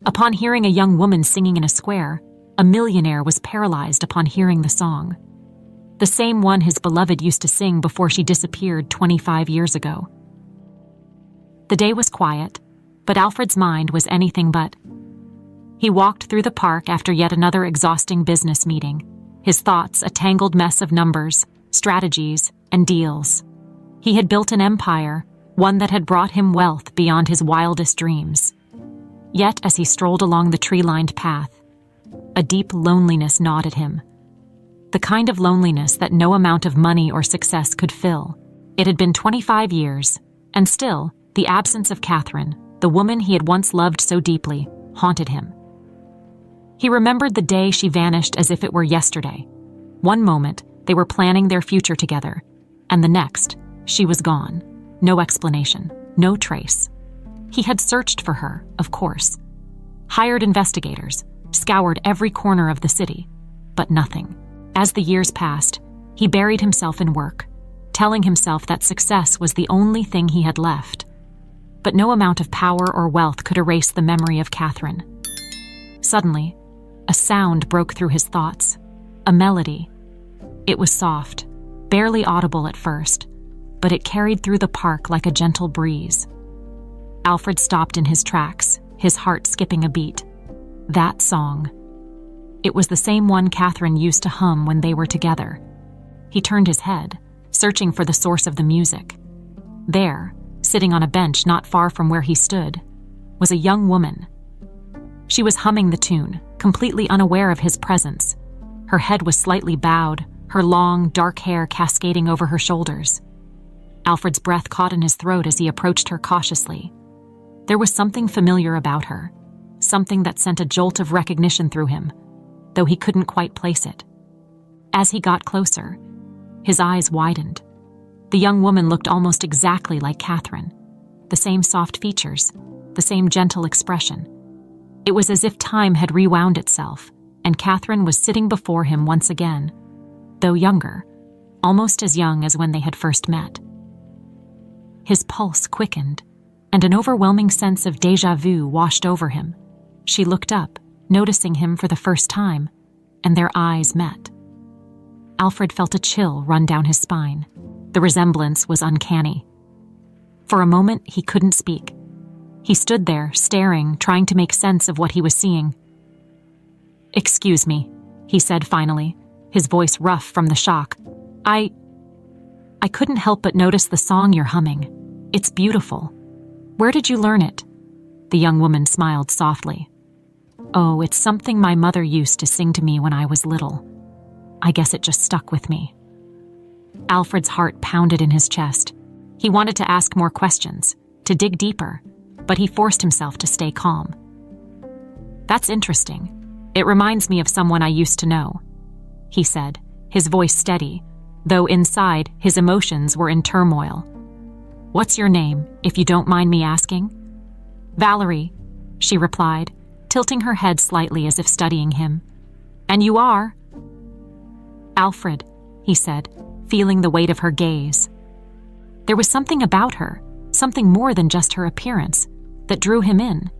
Upon hearing a young woman singing in a square, a millionaire was paralyzed upon hearing the song. The same one his beloved used to sing before she disappeared 25 years ago. The day was quiet, but Alfred's mind was anything but. He walked through the park after yet another exhausting business meeting, his thoughts a tangled mess of numbers, strategies, and deals. He had built an empire, one that had brought him wealth beyond his wildest dreams. Yet, as he strolled along the tree-lined path, a deep loneliness gnawed at him. The kind of loneliness that no amount of money or success could fill. It had been 25 years, and still, the absence of Catherine, the woman he had once loved so deeply, haunted him. He remembered the day she vanished as if it were yesterday. One moment, they were planning their future together, and the next, she was gone. No explanation, no trace. He had searched for her, of course. Hired investigators, scoured every corner of the city, but nothing. As the years passed, he buried himself in work, telling himself that success was the only thing he had left. But no amount of power or wealth could erase the memory of Catherine. Suddenly, a sound broke through his thoughts, a melody. It was soft, barely audible at first, but it carried through the park like a gentle breeze. Alfred stopped in his tracks, his heart skipping a beat. That song. It was the same one Catherine used to hum when they were together. He turned his head, searching for the source of the music. There, sitting on a bench not far from where he stood, was a young woman. She was humming the tune, completely unaware of his presence. Her head was slightly bowed, her long, dark hair cascading over her shoulders. Alfred's breath caught in his throat as he approached her cautiously. There was something familiar about her, something that sent a jolt of recognition through him, though he couldn't quite place it. As he got closer, his eyes widened. The young woman looked almost exactly like Catherine, the same soft features, the same gentle expression. It was as if time had rewound itself, and Catherine was sitting before him once again, though younger, almost as young as when they had first met. His pulse quickened, and an overwhelming sense of déjà vu washed over him. She looked up, noticing him for the first time, and their eyes met. Alfred felt a chill run down his spine. The resemblance was uncanny. For a moment, he couldn't speak. He stood there, staring, trying to make sense of what he was seeing. "Excuse me," he said finally, his voice rough from the shock. I couldn't help but notice the song you're humming. It's beautiful. Where did you learn it?" The young woman smiled softly. "Oh, it's something my mother used to sing to me when I was little. I guess it just stuck with me." Alfred's heart pounded in his chest. He wanted to ask more questions, to dig deeper, but he forced himself to stay calm. "That's interesting. It reminds me of someone I used to know," he said, his voice steady, though inside his emotions were in turmoil. "What's your name, if you don't mind me asking?" "Valerie," she replied, tilting her head slightly as if studying him. "And you are?" "Alfred," he said, feeling the weight of her gaze. There was something about her, something more than just her appearance, that drew him in.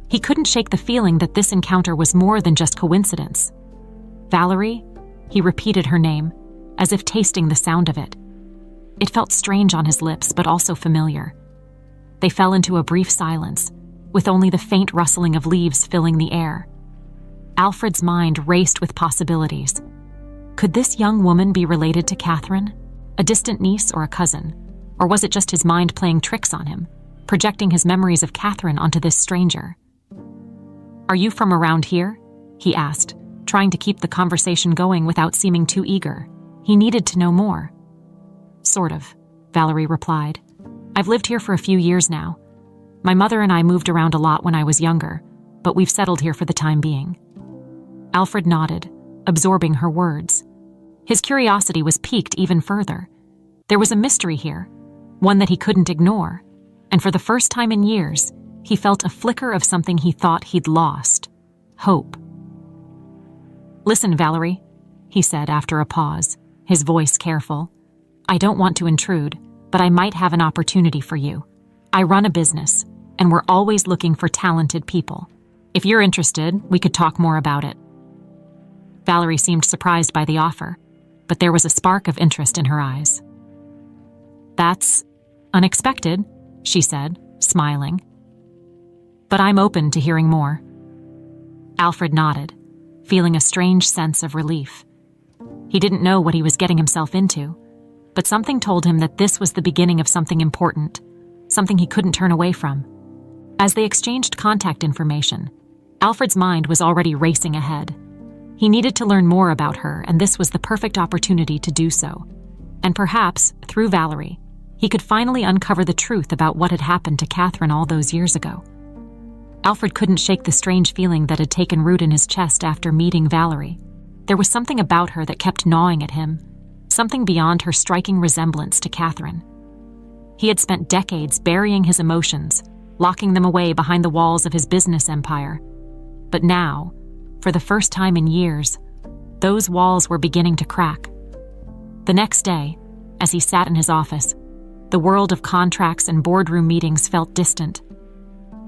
He couldn't shake the feeling that this encounter was more than just coincidence. "Valerie?" He repeated her name, as if tasting the sound of it. It felt strange on his lips, but also familiar. They fell into a brief silence, with only the faint rustling of leaves filling the air. Alfred's mind raced with possibilities. Could this young woman be related to Catherine? A distant niece or a cousin? Or was it just his mind playing tricks on him, projecting his memories of Catherine onto this stranger? "Are you from around here?" he asked, trying to keep the conversation going without seeming too eager. He needed to know more. "Sort of," Valerie replied. "I've lived here for a few years now. My mother and I moved around a lot when I was younger, but we've settled here for the time being." Alfred nodded, absorbing her words. His curiosity was piqued even further. There was a mystery here, one that he couldn't ignore, and for the first time in years, he felt a flicker of something he thought he'd lost: hope. "Listen, Valerie," he said after a pause, his voice careful. "I don't want to intrude, but I might have an opportunity for you. I run a business, and we're always looking for talented people. If you're interested, we could talk more about it. Valerie seemed surprised by the offer, but there was a spark of interest in her eyes. That's unexpected, she said, smiling. But I'm open to hearing more. Alfred nodded, feeling a strange sense of relief. He didn't know what he was getting himself into, but something told him that this was the beginning of something important, something he couldn't turn away from. As they exchanged contact information, Alfred's mind was already racing ahead. He needed to learn more about her, and this was the perfect opportunity to do so. And perhaps, through Valerie, he could finally uncover the truth about what had happened to Catherine all those years ago. Alfred couldn't shake the strange feeling that had taken root in his chest after meeting Valerie. There was something about her that kept gnawing at him, something beyond her striking resemblance to Catherine. He had spent decades burying his emotions, locking them away behind the walls of his business empire. But now, for the first time in years, those walls were beginning to crack. The next day, as he sat in his office, the world of contracts and boardroom meetings felt distant.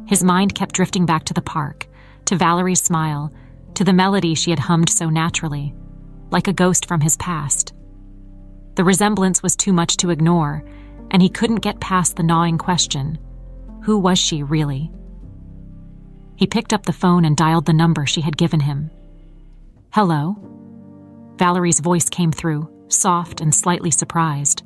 His mind kept drifting back to the park, to Valerie's smile, to the melody she had hummed so naturally, like a ghost from his past. The resemblance was too much to ignore, and he couldn't get past the gnawing question, who was she really? He picked up the phone and dialed the number she had given him. Hello? Valerie's voice came through, soft and slightly surprised.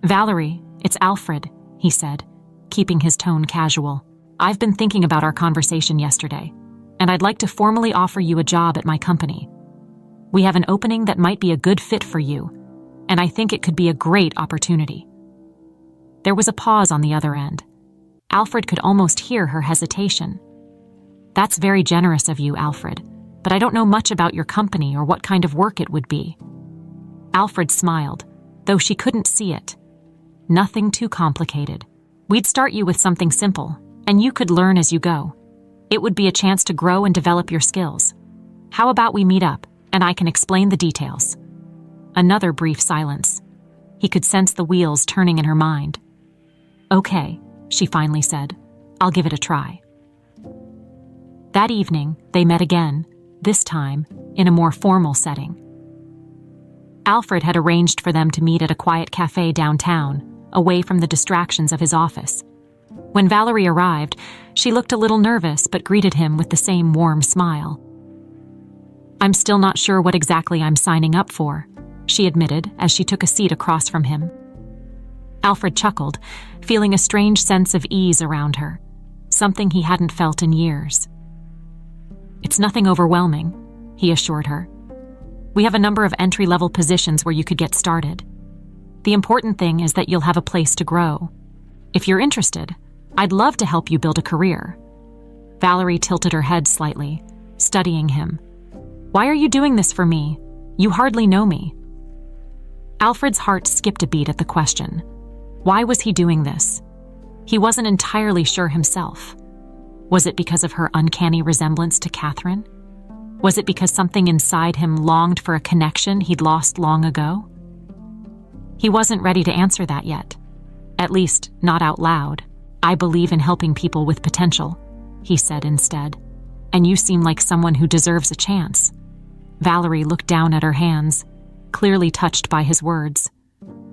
Valerie, it's Alfred, he said, keeping his tone casual. I've been thinking about our conversation yesterday, and I'd like to formally offer you a job at my company. We have an opening that might be a good fit for you, and I think it could be a great opportunity. There was a pause on the other end. Alfred could almost hear her hesitation. That's very generous of you, Alfred, but I don't know much about your company or what kind of work it would be. Alfred smiled, though she couldn't see it. Nothing too complicated. We'd start you with something simple, and you could learn as you go. It would be a chance to grow and develop your skills. How about we meet up, and I can explain the details? Another brief silence. He could sense the wheels turning in her mind. Okay, she finally said. I'll give it a try. That evening, they met again, this time in a more formal setting. Alfred had arranged for them to meet at a quiet cafe downtown, away from the distractions of his office. When Valerie arrived, she looked a little nervous but greeted him with the same warm smile. I'm still not sure what exactly I'm signing up for, she admitted as she took a seat across from him. Alfred chuckled, feeling a strange sense of ease around her, something he hadn't felt in years. It's nothing overwhelming, he assured her. We have a number of entry-level positions where you could get started. The important thing is that you'll have a place to grow. If you're interested, I'd love to help you build a career. Valerie tilted her head slightly, studying him. Why are you doing this for me? You hardly know me. Alfred's heart skipped a beat at the question. Why was he doing this? He wasn't entirely sure himself. Was it because of her uncanny resemblance to Catherine? Was it because something inside him longed for a connection he'd lost long ago? He wasn't ready to answer that yet. At least, not out loud. I believe in helping people with potential, he said instead. And you seem like someone who deserves a chance. Valerie looked down at her hands, clearly touched by his words.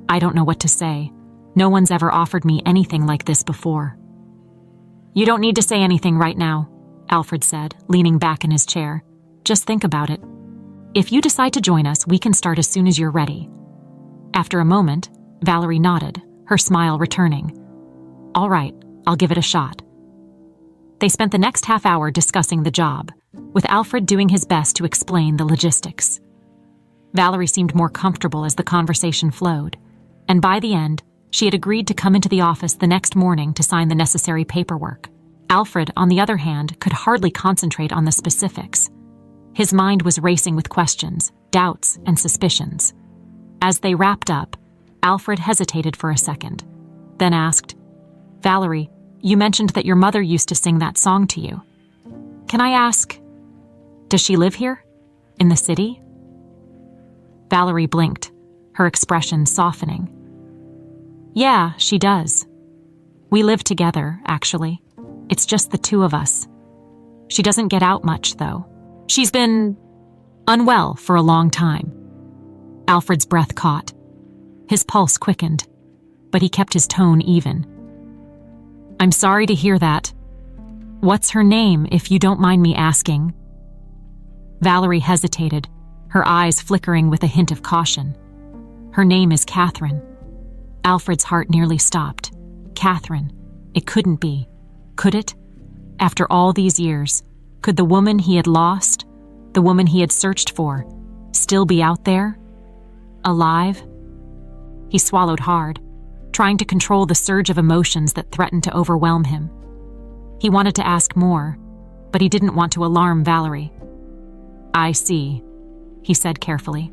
I don't know what to say. No one's ever offered me anything like this before. You don't need to say anything right now, Alfred said, leaning back in his chair. Just think about it. If you decide to join us, we can start as soon as you're ready. After a moment, Valerie nodded, her smile returning. All right, I'll give it a shot. They spent the next half hour discussing the job, with Alfred doing his best to explain the logistics. Valerie seemed more comfortable as the conversation flowed, and by the end, she had agreed to come into the office the next morning to sign the necessary paperwork. Alfred, on the other hand, could hardly concentrate on the specifics. His mind was racing with questions, doubts, and suspicions. As they wrapped up, Alfred hesitated for a second, then asked, Valerie, you mentioned that your mother used to sing that song to you. Can I ask, does she live here? In the city? Valerie blinked, her expression softening. Yeah, she does. We live together, actually. It's just the two of us. She doesn't get out much, though. She's been unwell for a long time. Alfred's breath caught. His pulse quickened, but he kept his tone even. I'm sorry to hear that. What's her name, if you don't mind me asking? Valerie hesitated, her eyes flickering with a hint of caution. Her name is Catherine. Alfred's heart nearly stopped. Catherine. It couldn't be. Could it? After all these years, could the woman he had lost, the woman he had searched for, still be out there? Alive? He swallowed hard, trying to control the surge of emotions that threatened to overwhelm him. He wanted to ask more, but he didn't want to alarm Valerie. I see, he said carefully.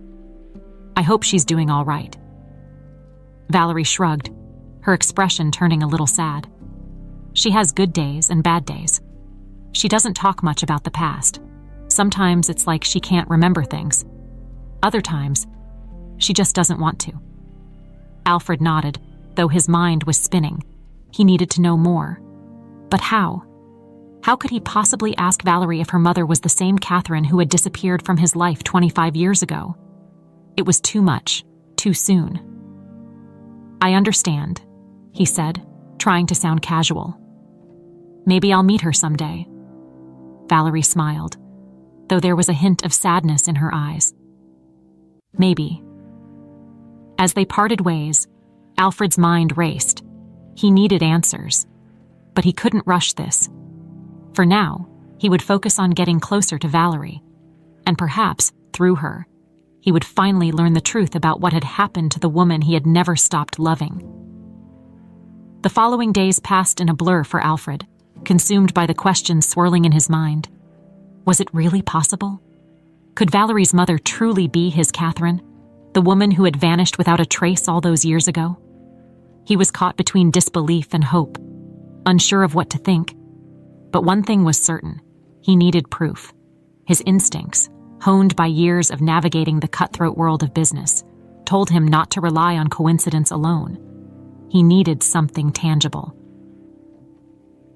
I hope she's doing all right. Valerie shrugged, her expression turning a little sad. She has good days and bad days. She doesn't talk much about the past. Sometimes it's like she can't remember things. Other times, she just doesn't want to. Alfred nodded, though his mind was spinning. He needed to know more. But how? How could he possibly ask Valerie if her mother was the same Catherine who had disappeared from his life 25 years ago? It was too much, too soon. I understand, he said, trying to sound casual. Maybe I'll meet her someday. Valerie smiled, though there was a hint of sadness in her eyes. Maybe. As they parted ways, Alfred's mind raced. He needed answers, but he couldn't rush this. For now, he would focus on getting closer to Valerie, and perhaps, through her, he would finally learn the truth about what had happened to the woman he had never stopped loving. The following days passed in a blur for Alfred, consumed by the questions swirling in his mind. Was it really possible? Could Valerie's mother truly be his Catherine, the woman who had vanished without a trace all those years ago? He was caught between disbelief and hope, unsure of what to think. But one thing was certain: he needed proof. His instincts, honed by years of navigating the cutthroat world of business, told him not to rely on coincidence alone. He needed something tangible.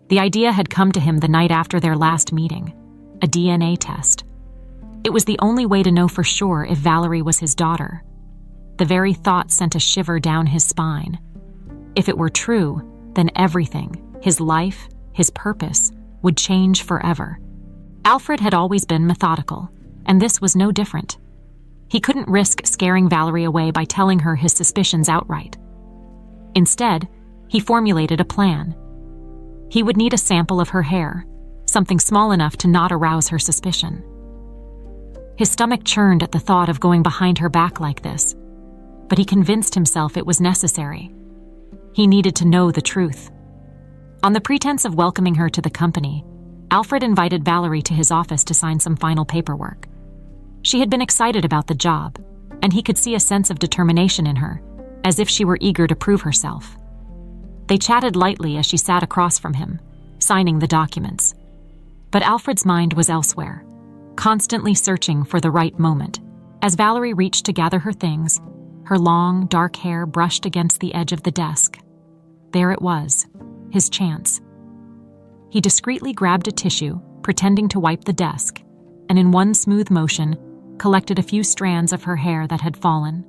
The idea had come to him the night after their last meeting: a DNA test. It was the only way to know for sure if Valerie was his daughter. The very thought sent a shiver down his spine. If it were true, then everything, his life, his purpose, would change forever. Alfred had always been methodical, and this was no different. He couldn't risk scaring Valerie away by telling her his suspicions outright. Instead, he formulated a plan. He would need a sample of her hair, something small enough to not arouse her suspicion. His stomach churned at the thought of going behind her back like this, but he convinced himself it was necessary. He needed to know the truth. On the pretense of welcoming her to the company, Alfred invited Valerie to his office to sign some final paperwork. She had been excited about the job, and he could see a sense of determination in her, as if she were eager to prove herself. They chatted lightly as she sat across from him, signing the documents. But Alfred's mind was elsewhere, constantly searching for the right moment. As Valerie reached to gather her things, her long, dark hair brushed against the edge of the desk. There it was, his chance. He discreetly grabbed a tissue, pretending to wipe the desk, and in one smooth motion, collected a few strands of her hair that had fallen.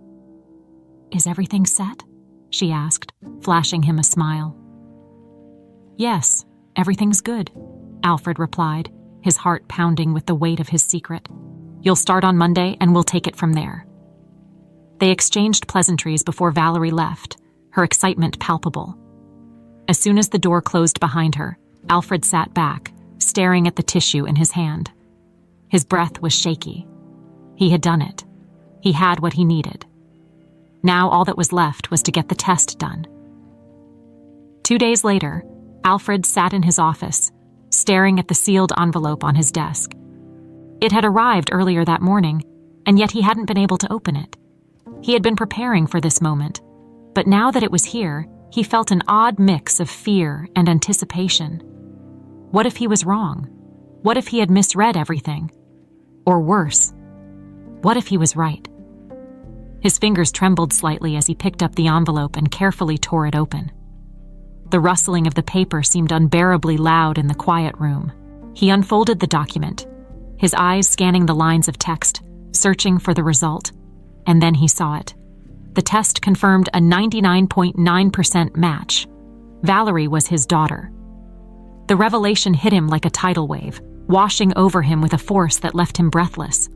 "Is everything set?" she asked, flashing him a smile. "Yes, everything's good," Alfred replied, his heart pounding with the weight of his secret. "You'll start on Monday and we'll take it from there." They exchanged pleasantries before Valerie left, her excitement palpable. As soon as the door closed behind her, Alfred sat back, staring at the tissue in his hand. His breath was shaky. He had done it. He had what he needed. Now all that was left was to get the test done. 2 days later, Alfred sat in his office, staring at the sealed envelope on his desk. It had arrived earlier that morning, and yet he hadn't been able to open it. He had been preparing for this moment, but now that it was here, he felt an odd mix of fear and anticipation. What if he was wrong? What if he had misread everything? Or worse, what if he was right? His fingers trembled slightly as he picked up the envelope and carefully tore it open. The rustling of the paper seemed unbearably loud in the quiet room. He unfolded the document, his eyes scanning the lines of text, searching for the result, and then he saw it. The test confirmed a 99.9% match. Valerie was his daughter. The revelation hit him like a tidal wave, washing over him with a force that left him breathless.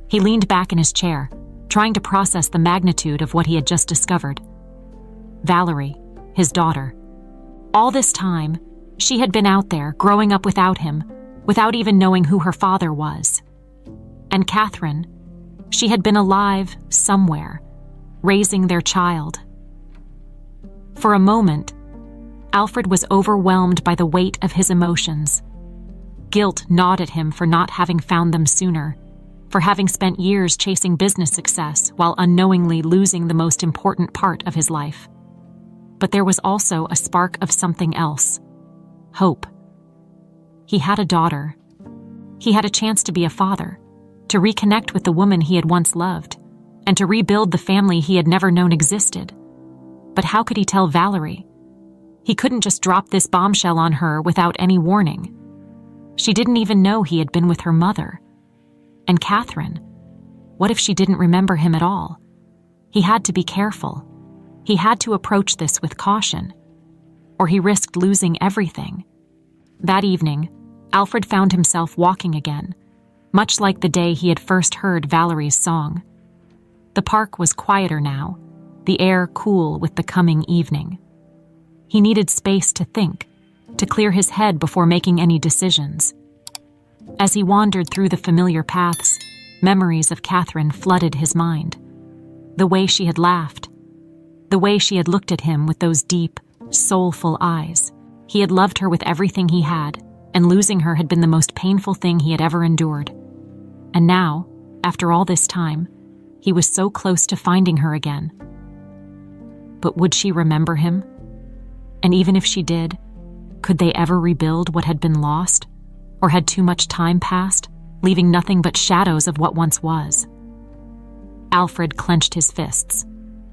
He leaned back in his chair, trying to process the magnitude of what he had just discovered. Valerie, his daughter. All this time, she had been out there, growing up without him, without even knowing who her father was. And Catherine, she had been alive somewhere, raising their child. For a moment, Alfred was overwhelmed by the weight of his emotions. Guilt gnawed at him for not having found them sooner, for having spent years chasing business success while unknowingly losing the most important part of his life. But there was also a spark of something else: hope. He had a daughter. He had a chance to be a father, to reconnect with the woman he had once loved, and to rebuild the family he had never known existed. But how could he tell Valerie? He couldn't just drop this bombshell on her without any warning. She didn't even know he had been with her mother. And Catherine, what if she didn't remember him at all? He had to be careful. He had to approach this with caution, or he risked losing everything. That evening, Alfred found himself walking again, much like the day he had first heard Valerie's song. The park was quieter now, the air cool with the coming evening. He needed space to think, to clear his head before making any decisions. As he wandered through the familiar paths, memories of Catherine flooded his mind. The way she had laughed, the way she had looked at him with those deep, soulful eyes. He had loved her with everything he had, and losing her had been the most painful thing he had ever endured. And now, after all this time, he was so close to finding her again. But would she remember him? And even if she did, could they ever rebuild what had been lost? Or had too much time passed, leaving nothing but shadows of what once was? Alfred clenched his fists,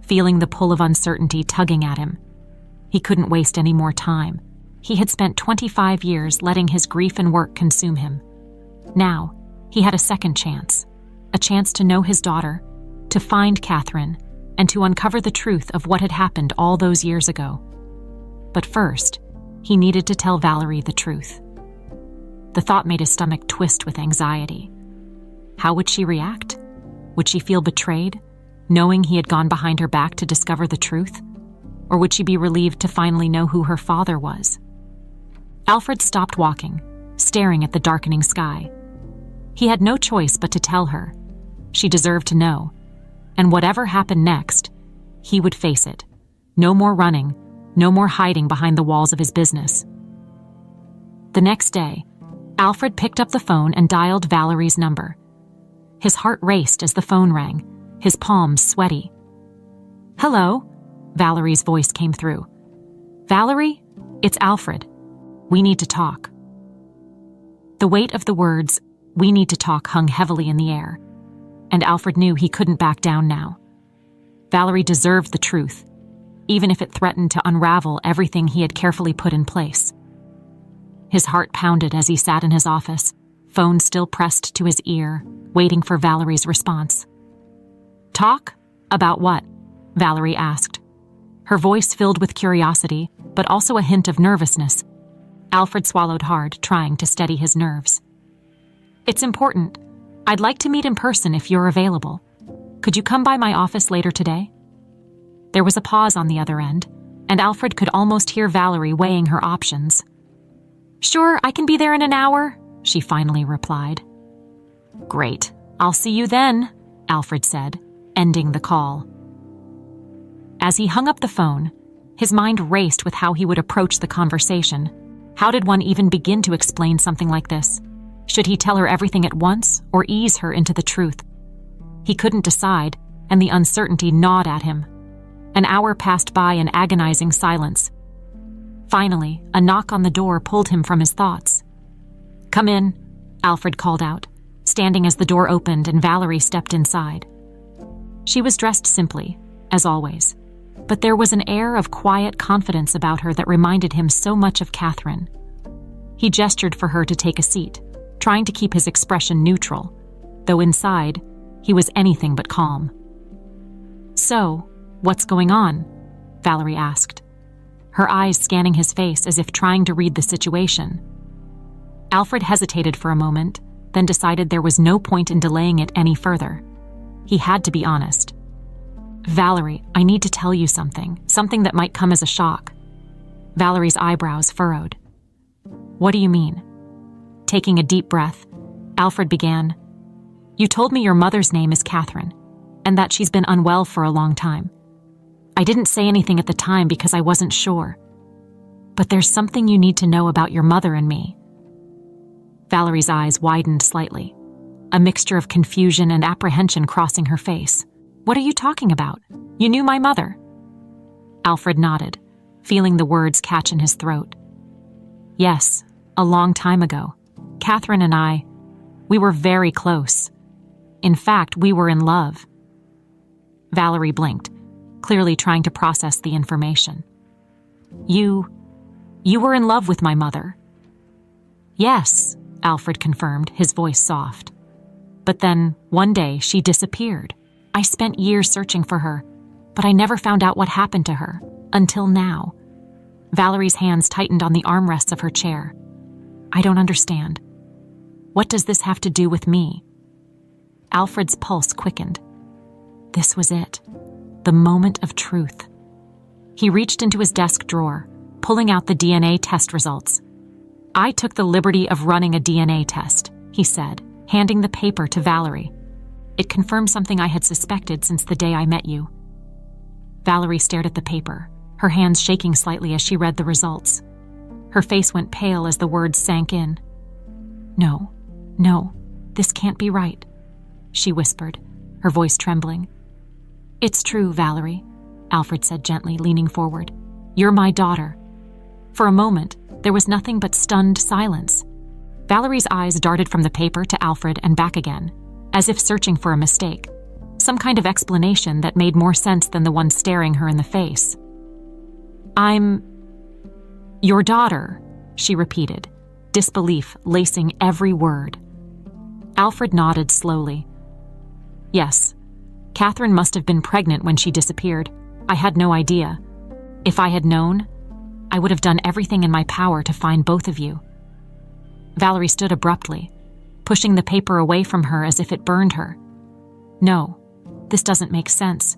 feeling the pull of uncertainty tugging at him. He couldn't waste any more time. He had spent 25 years letting his grief and work consume him. Now, he had a second chance, a chance to know his daughter, to find Catherine, and to uncover the truth of what had happened all those years ago. But first, he needed to tell Valerie the truth. The thought made his stomach twist with anxiety. How would she react? Would she feel betrayed, knowing he had gone behind her back to discover the truth? Or would she be relieved to finally know who her father was? Alfred stopped walking, staring at the darkening sky. He had no choice but to tell her. She deserved to know. And whatever happened next, he would face it. No more running, no more hiding behind the walls of his business. The next day, Alfred picked up the phone and dialed Valerie's number. His heart raced as the phone rang, his palms sweaty. "Hello," Valerie's voice came through. "Valerie, it's Alfred. We need to talk." The weight of the words, "we need to talk," hung heavily in the air, and Alfred knew he couldn't back down now. Valerie deserved the truth, even if it threatened to unravel everything he had carefully put in place. His heart pounded as he sat in his office, phone still pressed to his ear, waiting for Valerie's response. "Talk? About what?" Valerie asked. Her voice filled with curiosity, but also a hint of nervousness. Alfred swallowed hard, trying to steady his nerves. "It's important. I'd like to meet in person if you're available. Could you come by my office later today?" There was a pause on the other end, and Alfred could almost hear Valerie weighing her options. "Sure, I can be there in an hour," she finally replied. "Great. I'll see you then," Alfred said, ending the call. As he hung up the phone, his mind raced with how he would approach the conversation. How did one even begin to explain something like this? Should he tell her everything at once or ease her into the truth? He couldn't decide, and the uncertainty gnawed at him. An hour passed by in agonizing silence. Finally, a knock on the door pulled him from his thoughts. "Come in," Alfred called out, standing as the door opened and Valerie stepped inside. She was dressed simply, as always, but there was an air of quiet confidence about her that reminded him so much of Catherine. He gestured for her to take a seat, trying to keep his expression neutral, though inside, he was anything but calm. "So, what's going on?" Valerie asked, her eyes scanning his face as if trying to read the situation. Alfred hesitated for a moment, then decided there was no point in delaying it any further. He had to be honest. "Valerie, I need to tell you something that might come as a shock." Valerie's eyebrows furrowed. "What do you mean?" Taking a deep breath, Alfred began, "You told me your mother's name is Catherine, and that she's been unwell for a long time. I didn't say anything at the time because I wasn't sure. But there's something you need to know about your mother and me." Valerie's eyes widened slightly, a mixture of confusion and apprehension crossing her face. "What are you talking about? You knew my mother?" Alfred nodded, feeling the words catch in his throat. "Yes, a long time ago. Catherine and we were very close. In fact, we were in love." Valerie blinked, clearly trying to process the information. You were in love with my mother?" "Yes," Alfred confirmed, his voice soft. "But then, one day, she disappeared. I spent years searching for her, but I never found out what happened to her, until now." Valerie's hands tightened on the armrests of her chair. "I don't understand. What does this have to do with me?" Alfred's pulse quickened. This was it. The moment of truth. He reached into his desk drawer, pulling out the DNA test results. "I took the liberty of running a DNA test," he said, handing the paper to Valerie. "It confirmed something I had suspected since the day I met you." Valerie stared at the paper, her hands shaking slightly as she read the results. Her face went pale as the words sank in. No, this can't be right," she whispered, her voice trembling. "It's true, Valerie," Alfred said gently, leaning forward. "You're my daughter." For a moment, there was nothing but stunned silence. Valerie's eyes darted from the paper to Alfred and back again, as if searching for a mistake, some kind of explanation that made more sense than the one staring her in the face. "I'm your daughter," she repeated, disbelief lacing every word. Alfred nodded slowly. "Yes, Catherine must have been pregnant when she disappeared. I had no idea. If I had known, I would have done everything in my power to find both of you." Valerie stood abruptly, pushing the paper away from her as if it burned her. "No, this doesn't make sense.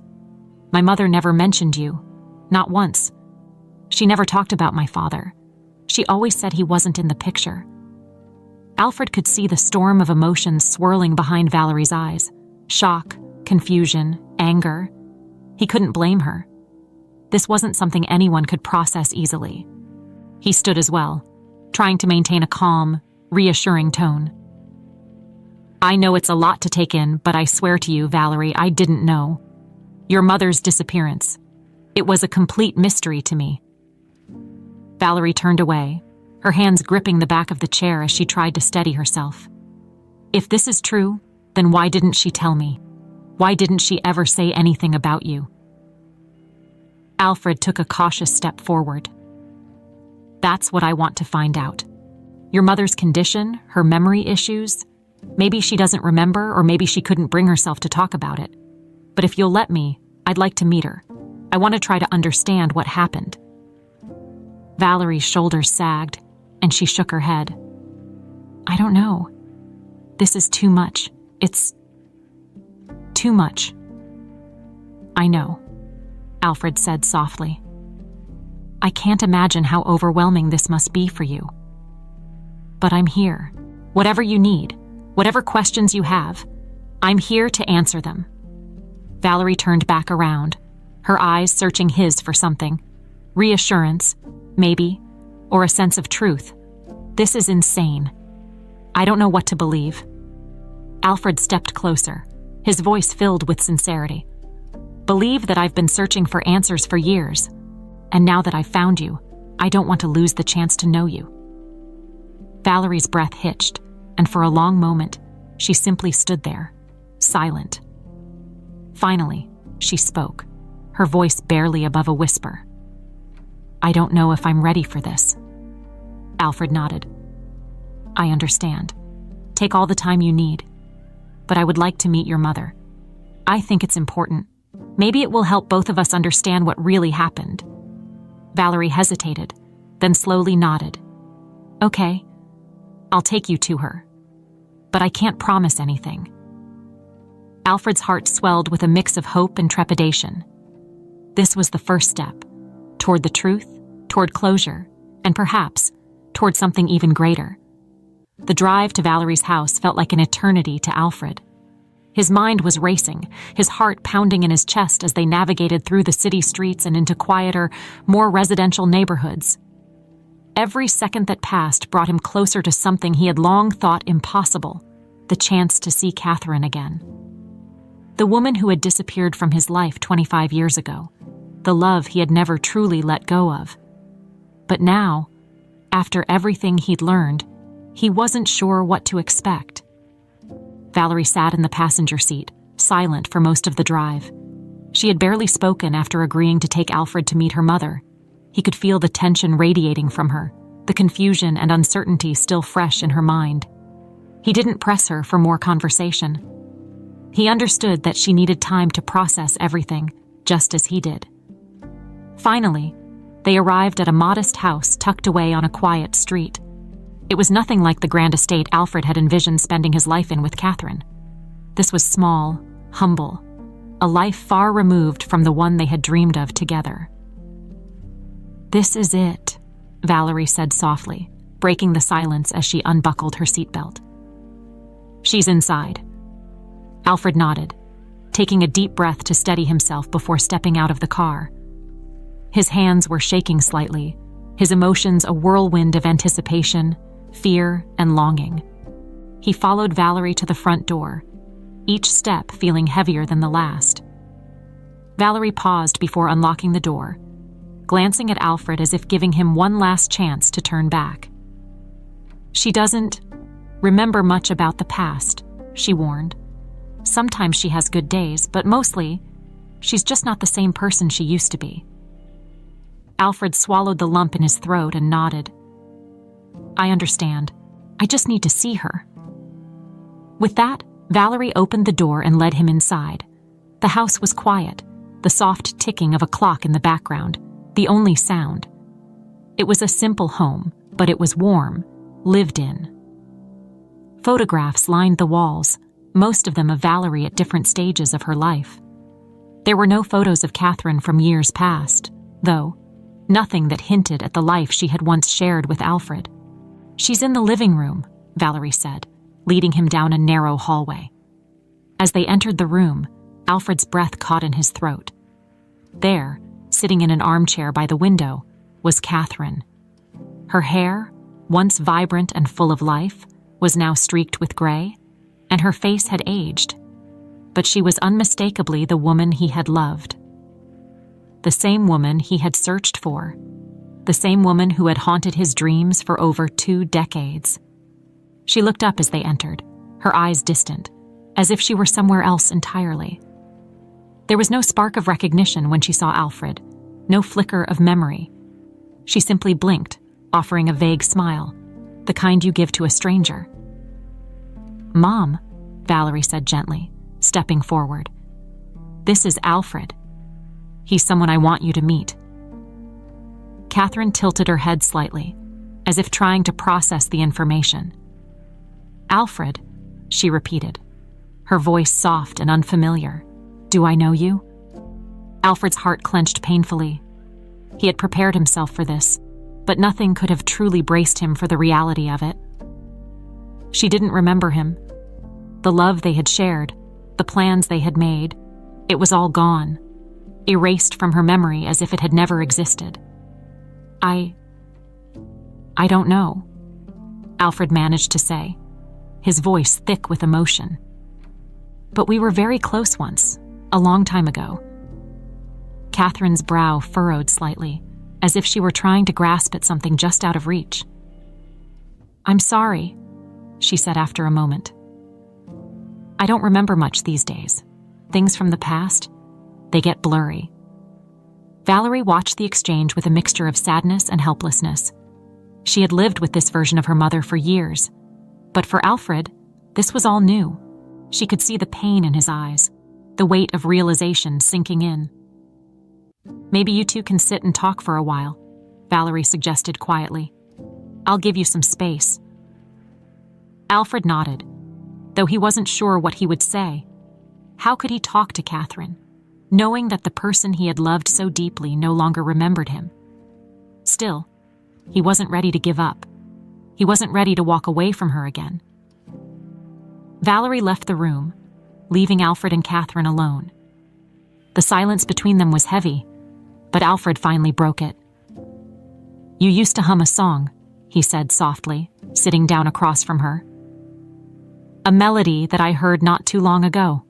My mother never mentioned you, not once. She never talked about my father. She always said he wasn't in the picture." Alfred could see the storm of emotions swirling behind Valerie's eyes. Shock, confusion, anger. He couldn't blame her. This wasn't something anyone could process easily. He stood as well, trying to maintain a calm, reassuring tone. "I know it's a lot to take in, but I swear to you, Valerie, I didn't know. Your mother's disappearance. It was a complete mystery to me." Valerie turned away, her hands gripping the back of the chair as she tried to steady herself. "If this is true, then why didn't she tell me? Why didn't she ever say anything about you?" Alfred took a cautious step forward. "That's what I want to find out. Your mother's condition, her memory issues. Maybe she doesn't remember, or maybe she couldn't bring herself to talk about it. But if you'll let me, I'd like to meet her. I want to try to understand what happened." Valerie's shoulders sagged, and she shook her head. "I don't know. This is too much. It's too much." "I know," Alfred said softly. "I can't imagine how overwhelming this must be for you. But I'm here. Whatever you need, whatever questions you have, I'm here to answer them." Valerie turned back around, her eyes searching his for something. Reassurance, maybe, or a sense of truth. "This is insane. I don't know what to believe." Alfred stepped closer, his voice filled with sincerity. "Believe that I've been searching for answers for years, and now that I've found you, I don't want to lose the chance to know you." Valerie's breath hitched, and for a long moment, she simply stood there, silent. Finally, she spoke, her voice barely above a whisper. "I don't know if I'm ready for this." Alfred nodded, I understand. Take all the time you need. But I would like to meet your mother. I think it's important. Maybe it will help both of us understand what really happened." Valerie hesitated, then slowly nodded. "Okay, I'll take you to her. But I can't promise anything." Alfred's heart swelled with a mix of hope and trepidation. This was the first step, toward the truth, toward closure, and perhaps toward something even greater. The drive to Valerie's house felt like an eternity to Alfred. His mind was racing, his heart pounding in his chest as they navigated through the city streets and into quieter, more residential neighborhoods. Every second that passed brought him closer to something he had long thought impossible, the chance to see Catherine again. The woman who had disappeared from his life 25 years ago, the love he had never truly let go of. But now, after everything he'd learned, he wasn't sure what to expect. Valerie sat in the passenger seat, silent for most of the drive. She had barely spoken after agreeing to take Alfred to meet her mother. He could feel the tension radiating from her, the confusion and uncertainty still fresh in her mind. He didn't press her for more conversation. He understood that she needed time to process everything, just as he did. Finally, they arrived at a modest house tucked away on a quiet street. It was nothing like the grand estate Alfred had envisioned spending his life in with Catherine. This was small, humble, a life far removed from the one they had dreamed of together. "This is it," Valerie said softly, breaking the silence as she unbuckled her seatbelt. "She's inside." Alfred nodded, taking a deep breath to steady himself before stepping out of the car. His hands were shaking slightly, his emotions a whirlwind of anticipation, fear, and longing. He followed Valerie to the front door, each step feeling heavier than the last. Valerie paused before unlocking the door, glancing at Alfred as if giving him one last chance to turn back. "She doesn't remember much about the past," she warned. "Sometimes she has good days, but mostly, she's just not the same person she used to be." Alfred swallowed the lump in his throat and nodded. "I understand. I just need to see her." With that, Valerie opened the door and led him inside. The house was quiet, the soft ticking of a clock in the background, the only sound. It was a simple home, but it was warm, lived in. Photographs lined the walls, most of them of Valerie at different stages of her life. There were no photos of Catherine from years past, though, nothing that hinted at the life she had once shared with Alfred. "She's in the living room," Valerie said, leading him down a narrow hallway. As they entered the room, Alfred's breath caught in his throat. There, sitting in an armchair by the window, was Catherine. Her hair, once vibrant and full of life, was now streaked with gray, and her face had aged. But she was unmistakably the woman he had loved. The same woman he had searched for. The same woman who had haunted his dreams for over 2 decades. She looked up as they entered, her eyes distant, as if she were somewhere else entirely. There was no spark of recognition when she saw Alfred, no flicker of memory. She simply blinked, offering a vague smile, the kind you give to a stranger. "Mom," Valerie said gently, stepping forward. "This is Alfred. He's someone I want you to meet." Catherine tilted her head slightly, as if trying to process the information. "Alfred," she repeated, her voice soft and unfamiliar. "Do I know you?" Alfred's heart clenched painfully. He had prepared himself for this, but nothing could have truly braced him for the reality of it. She didn't remember him. The love they had shared, the plans they had made, it was all gone, erased from her memory as if it had never existed. I don't know," Alfred managed to say, his voice thick with emotion. "But we were very close once, a long time ago." Catherine's brow furrowed slightly, as if she were trying to grasp at something just out of reach. "I'm sorry," she said after a moment. "I don't remember much these days. Things from the past, they get blurry." Valerie watched the exchange with a mixture of sadness and helplessness. She had lived with this version of her mother for years, But for Alfred, this was all new. She could see the pain in his eyes, the weight of realization sinking in. "Maybe you two can sit and talk for a while," Valerie suggested quietly. "I'll give you some space." Alfred nodded, though he wasn't sure what he would say. How could he talk to Catherine, knowing that the person he had loved so deeply no longer remembered him? Still, he wasn't ready to give up. He wasn't ready to walk away from her again. Valerie left the room, leaving Alfred and Catherine alone. The silence between them was heavy, but Alfred finally broke it. "You used to hum a song," he said softly, sitting down across from her. "A melody that I heard not too long ago.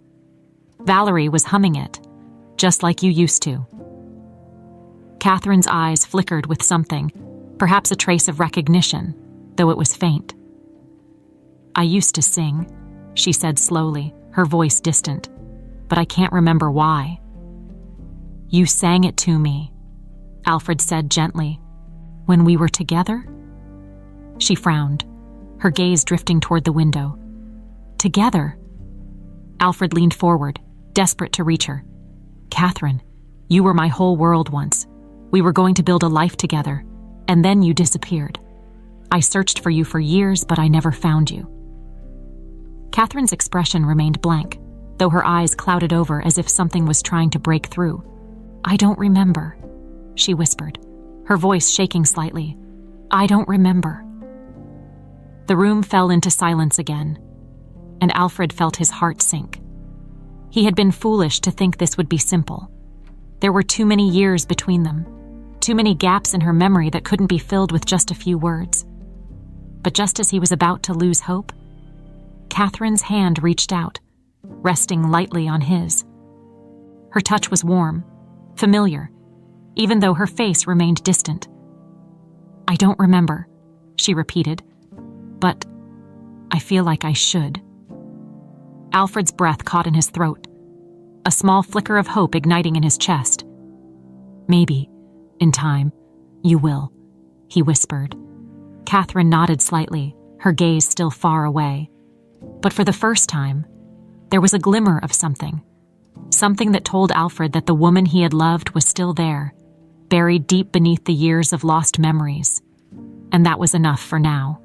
Valerie was humming it, just like you used to." Catherine's eyes flickered with something, perhaps a trace of recognition, though it was faint. "I used to sing," she said slowly, her voice distant, "but I can't remember why." "You sang it to me," Alfred said gently, "when we were together?" She frowned, her gaze drifting toward the window. "Together?" Alfred leaned forward, desperate to reach her. "Catherine, you were my whole world once. We were going to build a life together, and then you disappeared. I searched for you for years, but I never found you." Catherine's expression remained blank, though her eyes clouded over as if something was trying to break through. "I don't remember," she whispered, her voice shaking slightly. "I don't remember." The room fell into silence again, and Alfred felt his heart sink. He had been foolish to think this would be simple. There were too many years between them, too many gaps in her memory that couldn't be filled with just a few words. But just as he was about to lose hope, Catherine's hand reached out, resting lightly on his. Her touch was warm, familiar, even though her face remained distant. "I don't remember," she repeated, "but I feel like I should." Alfred's breath caught in his throat, a small flicker of hope igniting in his chest. "Maybe, in time, you will," he whispered. Catherine nodded slightly, her gaze still far away. But for the first time, there was a glimmer of something that told Alfred that the woman he had loved was still there, buried deep beneath the years of lost memories. And that was enough for now.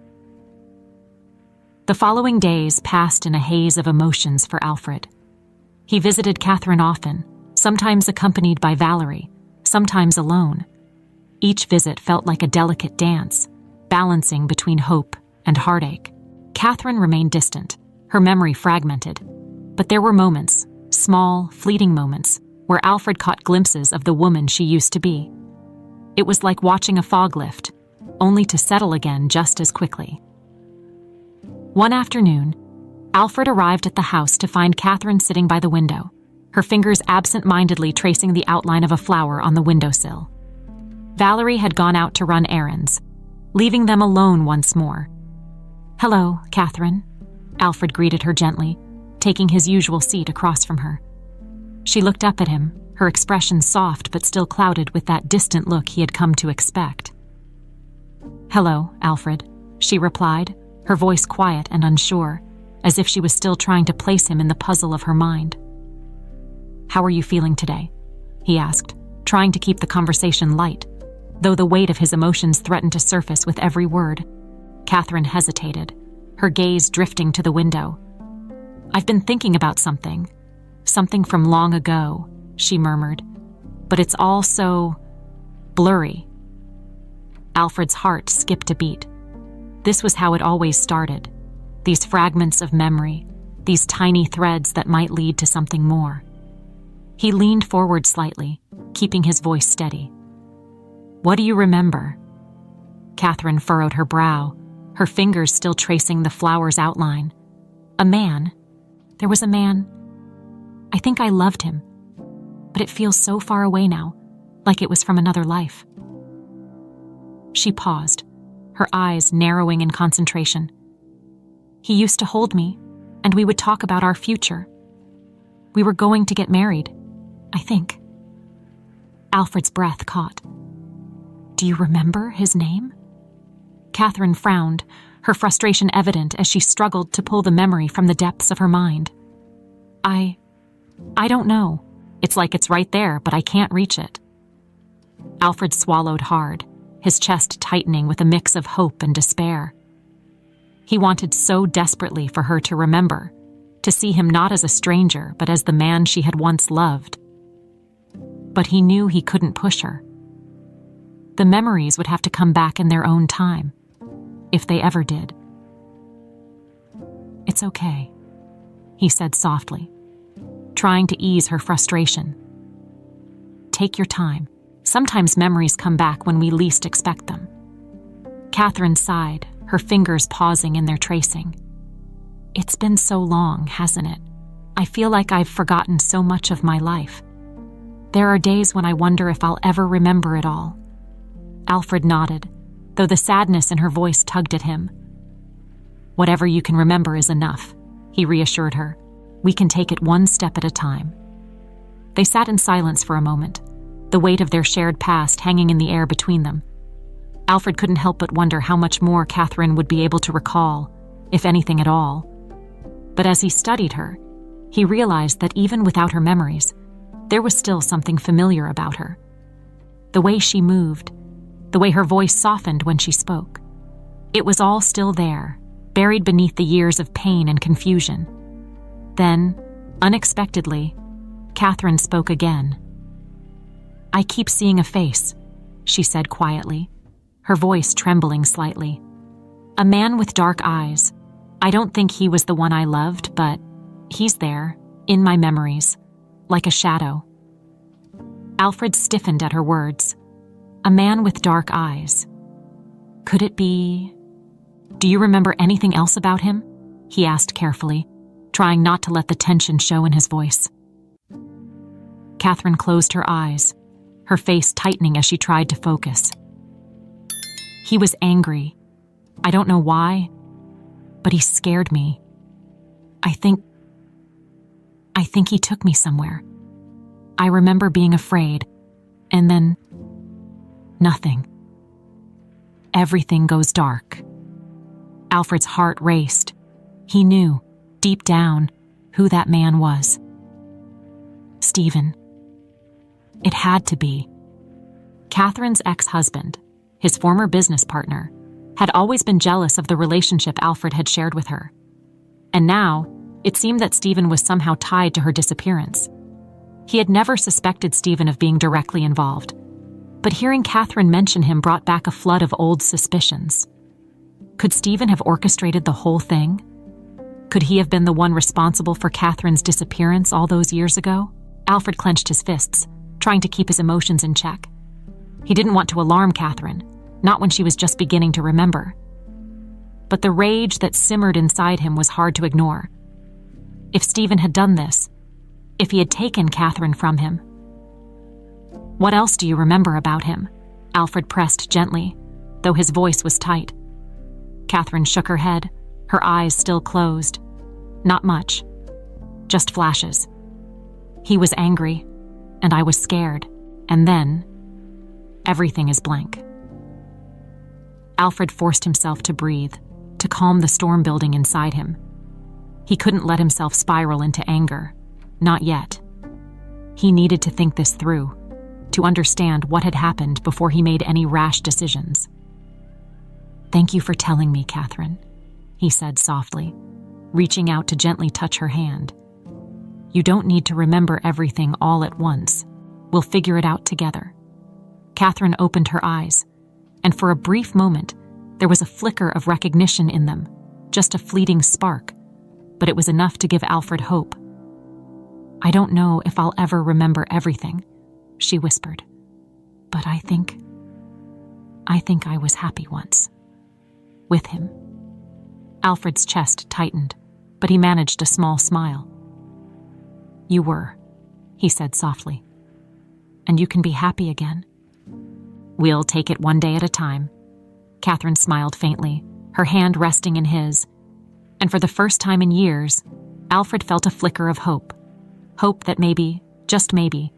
The following days passed in a haze of emotions for Alfred. He visited Catherine often, sometimes accompanied by Valerie, sometimes alone. Each visit felt like a delicate dance, balancing between hope and heartache. Catherine remained distant, her memory fragmented, but there were moments, small, fleeting moments, where Alfred caught glimpses of the woman she used to be. It was like watching a fog lift, only to settle again just as quickly. One afternoon, Alfred arrived at the house to find Catherine sitting by the window, her fingers absent-mindedly tracing the outline of a flower on the windowsill. Valerie had gone out to run errands, leaving them alone once more. "Hello, Catherine," Alfred greeted her gently, taking his usual seat across from her. She looked up at him, her expression soft but still clouded with that distant look he had come to expect. "Hello, Alfred," she replied, her voice quiet and unsure, as if she was still trying to place him in the puzzle of her mind. "How are you feeling today?" he asked, trying to keep the conversation light, though the weight of his emotions threatened to surface with every word. Catherine hesitated, her gaze drifting to the window. "I've been thinking about something from long ago," she murmured, "but it's all so blurry." Alfred's heart skipped a beat. This was how it always started, these fragments of memory, these tiny threads that might lead to something more. He leaned forward slightly, keeping his voice steady. "What do you remember?" Catherine furrowed her brow, her fingers still tracing the flower's outline. "A man. There was a man. I think I loved him, but it feels so far away now, like it was from another life." She paused, her eyes narrowing in concentration. "He used to hold me, and we would talk about our future. We were going to get married, I think." Alfred's breath caught. "Do you remember his name?" Catherine frowned, her frustration evident as she struggled to pull the memory from the depths of her mind. I don't know. It's like it's right there, but I can't reach it. Alfred swallowed hard, his chest tightening with a mix of hope and despair. He wanted so desperately for her to remember, to see him not as a stranger, but as the man she had once loved. But he knew he couldn't push her. The memories would have to come back in their own time, if they ever did. "It's okay," he said softly, trying to ease her frustration. "Take your time. Sometimes memories come back when we least expect them." Catherine sighed, her fingers pausing in their tracing. "It's been so long, hasn't it? I feel like I've forgotten so much of my life. There are days when I wonder if I'll ever remember it all." Alfred nodded, though the sadness in her voice tugged at him. "Whatever you can remember is enough," he reassured her. "We can take it one step at a time." They sat in silence for a moment, the weight of their shared past hanging in the air between them. Alfred couldn't help but wonder how much more Catherine would be able to recall, if anything at all. But as he studied her, he realized that even without her memories, there was still something familiar about her. The way she moved, the way her voice softened when she spoke. It was all still there, buried beneath the years of pain and confusion. Then, unexpectedly, Catherine spoke again. "I keep seeing a face," she said quietly, her voice trembling slightly. "A man with dark eyes. I don't think he was the one I loved, but he's there, in my memories, like a shadow." Alfred stiffened at her words. A man with dark eyes. Could it be... "Do you remember anything else about him?" he asked carefully, trying not to let the tension show in his voice. Catherine closed her eyes, her face tightening as she tried to focus. "He was angry. I don't know why, but he scared me. I think he took me somewhere. I remember being afraid, and then nothing. Everything goes dark." Alfred's heart raced. He knew, deep down, who that man was. Stephen. It had to be. Catherine's ex-husband, his former business partner, had always been jealous of the relationship Alfred had shared with her. And now, it seemed that Stephen was somehow tied to her disappearance. He had never suspected Stephen of being directly involved, but hearing Catherine mention him brought back a flood of old suspicions. Could Stephen have orchestrated the whole thing? Could he have been the one responsible for Catherine's disappearance all those years ago? Alfred clenched his fists, trying to keep his emotions in check. He didn't want to alarm Catherine, not when she was just beginning to remember. But the rage that simmered inside him was hard to ignore. If Stephen had done this, if he had taken Catherine from him. "What else do you remember about him?" Alfred pressed gently, though his voice was tight. Catherine shook her head, her eyes still closed. "Not much. Just flashes. He was angry, and I was scared, and then everything is blank." Alfred forced himself to breathe, to calm the storm building inside him. He couldn't let himself spiral into anger. Not yet. He needed to think this through, to understand what had happened before he made any rash decisions. "Thank you for telling me, Catherine," he said softly, reaching out to gently touch her hand. "You don't need to remember everything all at once. We'll figure it out together." Catherine opened her eyes, and for a brief moment, there was a flicker of recognition in them, just a fleeting spark, but it was enough to give Alfred hope. "I don't know if I'll ever remember everything," she whispered, "but I think I was happy once. With him." Alfred's chest tightened, but he managed a small smile. "You were," he said softly. "And you can be happy again." "We'll take it one day at a time." Catherine smiled faintly, her hand resting in his, and for the first time in years, Alfred felt a flicker of hope. Hope that maybe, just maybe,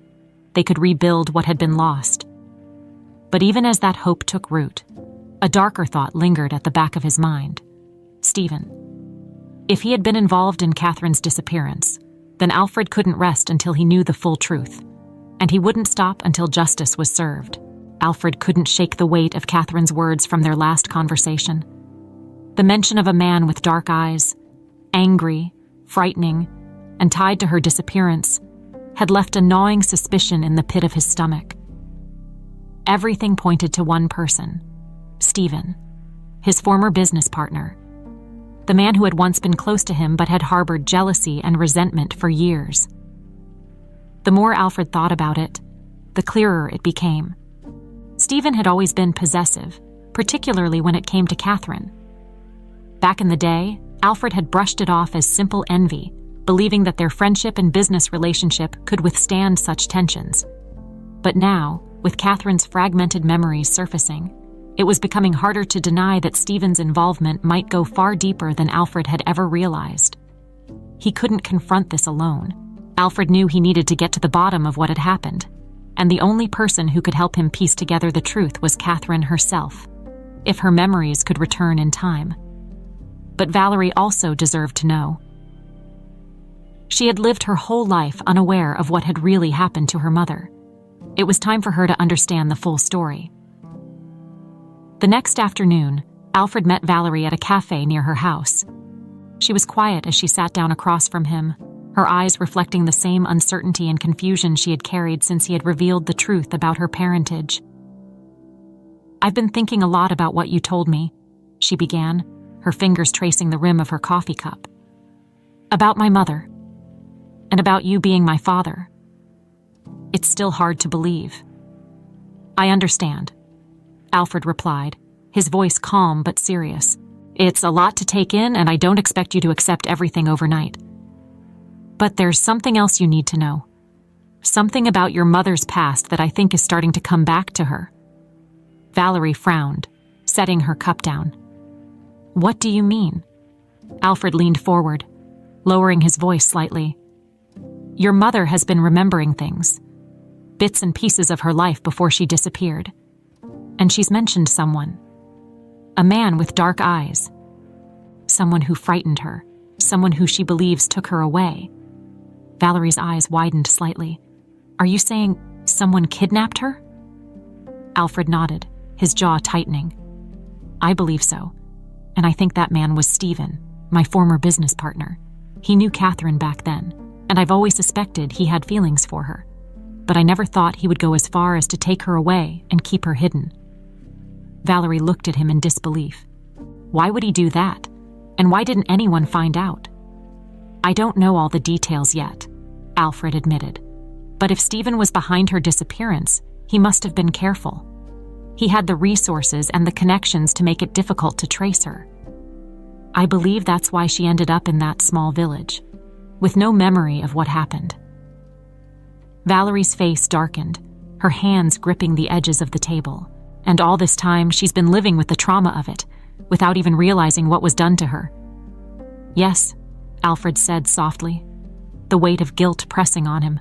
they could rebuild what had been lost. But even as that hope took root, a darker thought lingered at the back of his mind. Stephen. If he had been involved in Catherine's disappearance, then Alfred couldn't rest until he knew the full truth, and he wouldn't stop until justice was served. Alfred couldn't shake the weight of Catherine's words from their last conversation. The mention of a man with dark eyes, angry, frightening, and tied to her disappearance, had left a gnawing suspicion in the pit of his stomach. Everything pointed to one person, Stephen, his former business partner, the man who had once been close to him but had harbored jealousy and resentment for years. The more Alfred thought about it, the clearer it became. Stephen had always been possessive, particularly when it came to Catherine. Back in the day, Alfred had brushed it off as simple envy, believing that their friendship and business relationship could withstand such tensions. But now, with Catherine's fragmented memories surfacing, it was becoming harder to deny that Stephen's involvement might go far deeper than Alfred had ever realized. He couldn't confront this alone. Alfred knew he needed to get to the bottom of what had happened, and the only person who could help him piece together the truth was Catherine herself, if her memories could return in time. But Valerie also deserved to know. She had lived her whole life unaware of what had really happened to her mother. It was time for her to understand the full story. The next afternoon, Alfred met Valerie at a cafe near her house. She was quiet as she sat down across from him, her eyes reflecting the same uncertainty and confusion she had carried since he had revealed the truth about her parentage. "I've been thinking a lot about what you told me," she began, her fingers tracing the rim of her coffee cup. "About my mother, and about you being my father. It's still hard to believe." "I understand," Alfred replied, his voice calm but serious. "It's a lot to take in, and I don't expect you to accept everything overnight. But there's something else you need to know. Something about your mother's past that I think is starting to come back to her." Valerie frowned, setting her cup down. "What do you mean?" Alfred leaned forward, lowering his voice slightly. "Your mother has been remembering things, bits and pieces of her life before she disappeared. And she's mentioned someone. A man with dark eyes. Someone who frightened her. Someone who she believes took her away." Valerie's eyes widened slightly. "Are you saying someone kidnapped her?" Alfred nodded, his jaw tightening. "I believe so. And I think that man was Stephen, my former business partner. He knew Catherine back then, and I've always suspected he had feelings for her. But I never thought he would go as far as to take her away and keep her hidden." Valerie looked at him in disbelief. Why would he do that? And why didn't anyone find out? "I don't know all the details yet," Alfred admitted. "But if Stephen was behind her disappearance, he must have been careful. He had the resources and the connections to make it difficult to trace her. I believe that's why she ended up in that small village, with no memory of what happened." Valerie's face darkened, her hands gripping the edges of the table. And all this time, she's been living with the trauma of it, without even realizing what was done to her. "Yes," Alfred said softly, the weight of guilt pressing on him.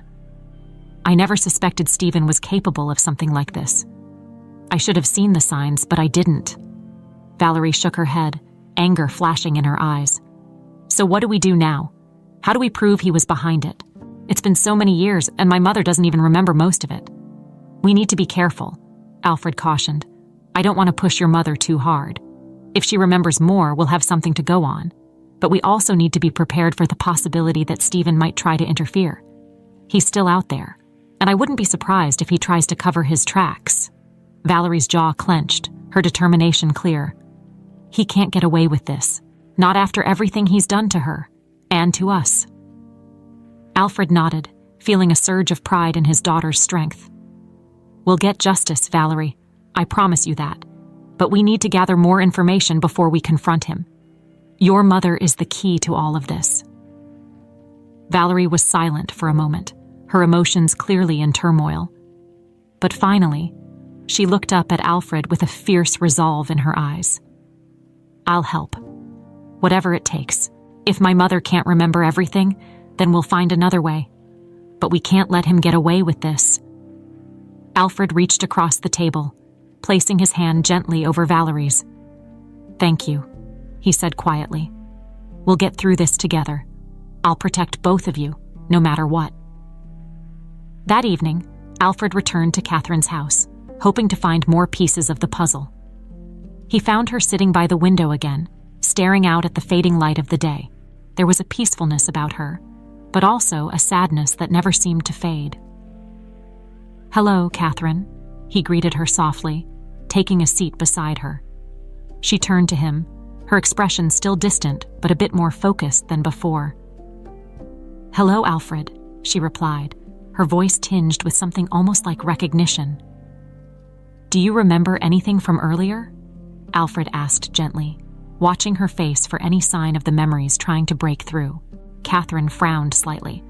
"I never suspected Stephen was capable of something like this. I should have seen the signs, but I didn't." Valerie shook her head, anger flashing in her eyes. "So what do we do now? How do we prove he was behind it? It's been so many years, and my mother doesn't even remember most of it." "We need to be careful," Alfred cautioned. "I don't want to push your mother too hard. If she remembers more, we'll have something to go on. But we also need to be prepared for the possibility that Stephen might try to interfere. He's still out there, and I wouldn't be surprised if he tries to cover his tracks." Valerie's jaw clenched, her determination clear. "He can't get away with this, not after everything he's done to her, and to us." Alfred nodded, feeling a surge of pride in his daughter's strength. "We'll get justice, Valerie. I promise you that. But we need to gather more information before we confront him. Your mother is the key to all of this." Valerie was silent for a moment, her emotions clearly in turmoil. But finally, she looked up at Alfred with a fierce resolve in her eyes. "I'll help. Whatever it takes. If my mother can't remember everything, then we'll find another way. But we can't let him get away with this." Alfred reached across the table, placing his hand gently over Valerie's. "Thank you. he said quietly. "We'll get through this together. I'll protect both of you, no matter what." That evening, Alfred returned to Catherine's house, hoping to find more pieces of the puzzle. He found her sitting by the window again, staring out at the fading light of the day. There was a peacefulness about her, but also a sadness that never seemed to fade. "Hello, Catherine," he greeted her softly, taking a seat beside her. She turned to him, her expression still distant but a bit more focused than before. "Hello, Alfred," she replied, her voice tinged with something almost like recognition. "Do you remember anything from earlier?" Alfred asked gently, watching her face for any sign of the memories trying to break through. Catherine frowned slightly,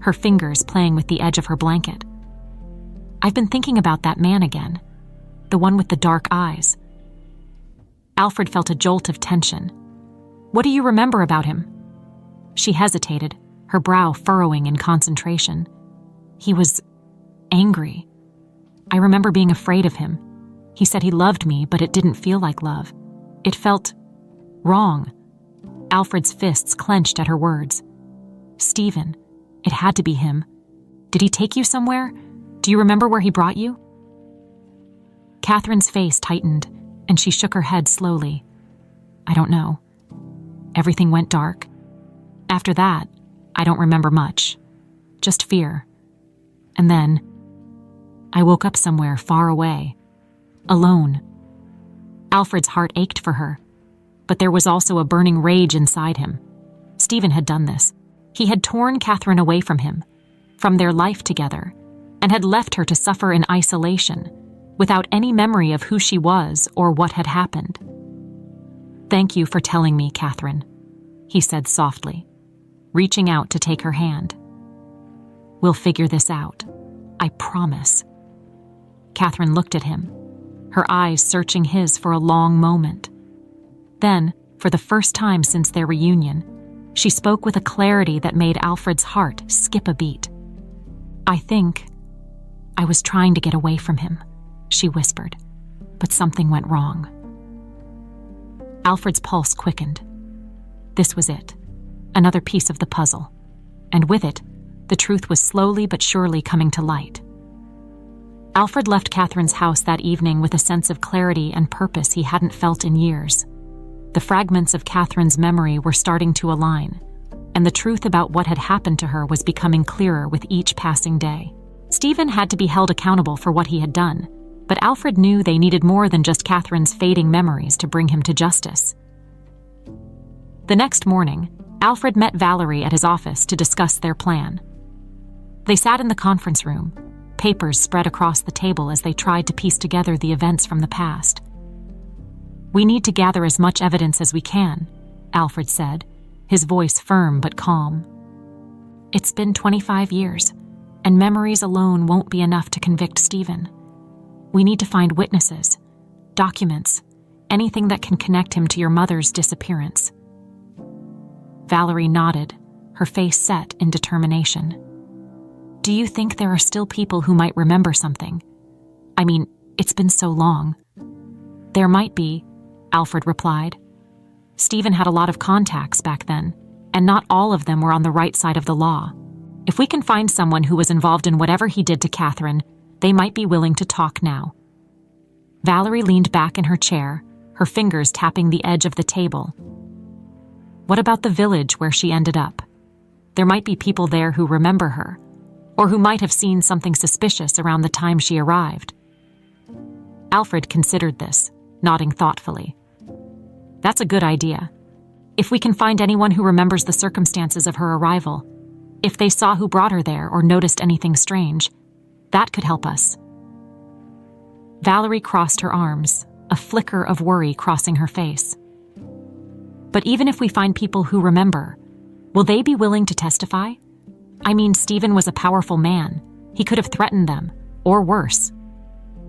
her fingers playing with the edge of her blanket. "I've been thinking about that man again, the one with the dark eyes." Alfred felt a jolt of tension. "What do you remember about him?" She hesitated, her brow furrowing in concentration. "He was angry. I remember being afraid of him. He said he loved me, but it didn't feel like love. It felt wrong." Alfred's fists clenched at her words. "Stephen, it had to be him. Did he take you somewhere? Do you remember where he brought you?" Catherine's face tightened, and she shook her head slowly. "I don't know. Everything went dark. After that, I don't remember much. Just fear. And then, I woke up somewhere far away, alone." Alfred's heart ached for her, but there was also a burning rage inside him. Stephen had done this. He had torn Catherine away from him, from their life together, and had left her to suffer in isolation, without any memory of who she was or what had happened. "Thank you for telling me, Catherine," he said softly, reaching out to take her hand. "We'll figure this out. I promise." Catherine looked at him, her eyes searching his for a long moment. Then, for the first time since their reunion, she spoke with a clarity that made Alfred's heart skip a beat. "I think I was trying to get away from him," she whispered, "but something went wrong." Alfred's pulse quickened. This was it, another piece of the puzzle, and with it, the truth was slowly but surely coming to light. Alfred left Catherine's house that evening with a sense of clarity and purpose he hadn't felt in years. The fragments of Catherine's memory were starting to align, and the truth about what had happened to her was becoming clearer with each passing day. Stephen had to be held accountable for what he had done, but Alfred knew they needed more than just Catherine's fading memories to bring him to justice. The next morning, Alfred met Valerie at his office to discuss their plan. They sat in the conference room, papers spread across the table as they tried to piece together the events from the past. "We need to gather as much evidence as we can," Alfred said, his voice firm but calm. "It's been 25 years, and memories alone won't be enough to convict Stephen. We need to find witnesses, documents, anything that can connect him to your mother's disappearance." Valerie nodded, her face set in determination. "Do you think there are still people who might remember something? I mean, it's been so long." "There might be," Alfred replied. "Stephen had a lot of contacts back then, and not all of them were on the right side of the law. If we can find someone who was involved in whatever he did to Catherine, they might be willing to talk now." Valerie leaned back in her chair, her fingers tapping the edge of the table. "What about the village where she ended up? There might be people there who remember her, or who might have seen something suspicious around the time she arrived." Alfred considered this, nodding thoughtfully. "That's a good idea. If we can find anyone who remembers the circumstances of her arrival, if they saw who brought her there or noticed anything strange, that could help us." Valerie crossed her arms, a flicker of worry crossing her face. "But even if we find people who remember, will they be willing to testify? I mean, Stephen was a powerful man. He could have threatened them, or worse."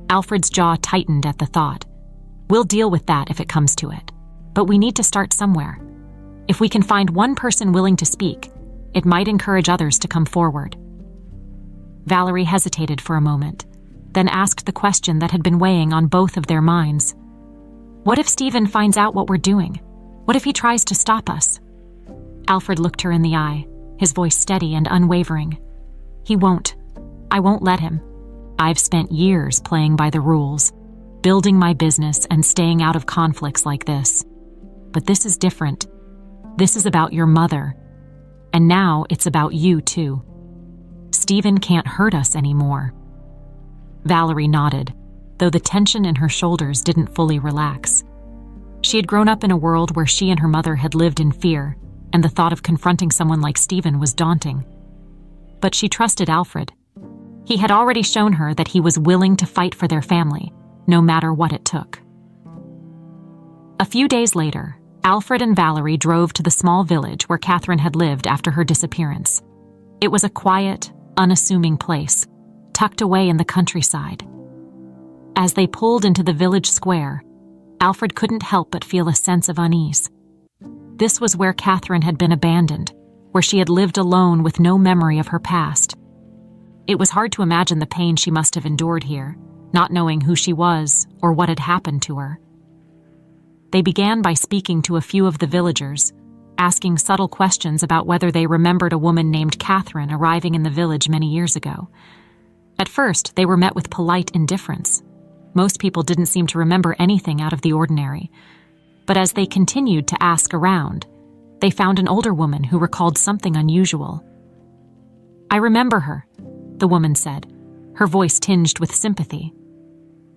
Alfred's jaw tightened at the thought. "We'll deal with that if it comes to it. But we need to start somewhere. If we can find one person willing to speak, it might encourage others to come forward." Valerie hesitated for a moment, then asked the question that had been weighing on both of their minds. "What if Stephen finds out what we're doing? What if he tries to stop us? Alfred looked her in the eye, his voice steady and unwavering. He won't. I won't let him. I've spent years playing by the rules, building my business and staying out of conflicts like this. But this is different. This is about your mother. And now it's about you too. Stephen can't hurt us anymore. Valerie nodded, though the tension in her shoulders didn't fully relax. She had grown up in a world where she and her mother had lived in fear, and the thought of confronting someone like Stephen was daunting. But she trusted Alfred. He had already shown her that he was willing to fight for their family, no matter what it took. A few days later, Alfred and Valerie drove to the small village where Catherine had lived after her disappearance. It was a quiet, unassuming place, tucked away in the countryside. As they pulled into the village square, Alfred couldn't help but feel a sense of unease. This was where Catherine had been abandoned, where she had lived alone with no memory of her past. It was hard to imagine the pain she must have endured here, not knowing who she was or what had happened to her. They began by speaking to a few of the villagers, asking subtle questions about whether they remembered a woman named Catherine arriving in the village many years ago. At first, they were met with polite indifference. Most people didn't seem to remember anything out of the ordinary. But as they continued to ask around, they found an older woman who recalled something unusual. "I remember her," the woman said, her voice tinged with sympathy.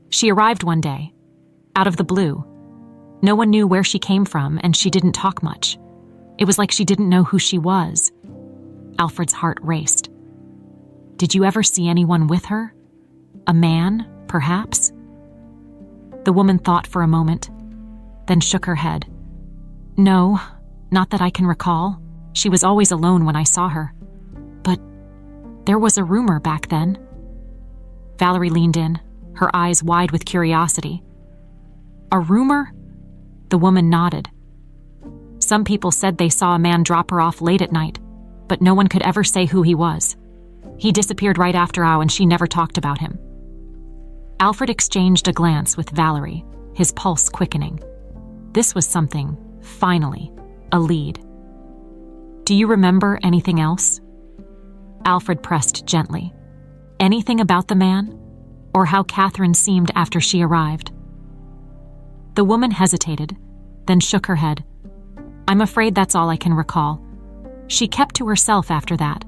"She arrived one day, out of the blue. No one knew where she came from, and she didn't talk much. It was like she didn't know who she was." Alfred's heart raced. "Did you ever see anyone with her? A man, perhaps?" The woman thought for a moment, then shook her head. "No, not that I can recall. She was always alone when I saw her. But there was a rumor back then." Valerie leaned in, her eyes wide with curiosity. "A rumor?" The woman nodded. "Some people said they saw a man drop her off late at night, but no one could ever say who he was. He disappeared right after and she never talked about him." Alfred exchanged a glance with Valerie, his pulse quickening. This was something, finally, a lead. "Do you remember anything else?" Alfred pressed gently. "Anything about the man? Or how Catherine seemed after she arrived?" The woman hesitated, then shook her head. "I'm afraid that's all I can recall. She kept to herself after that.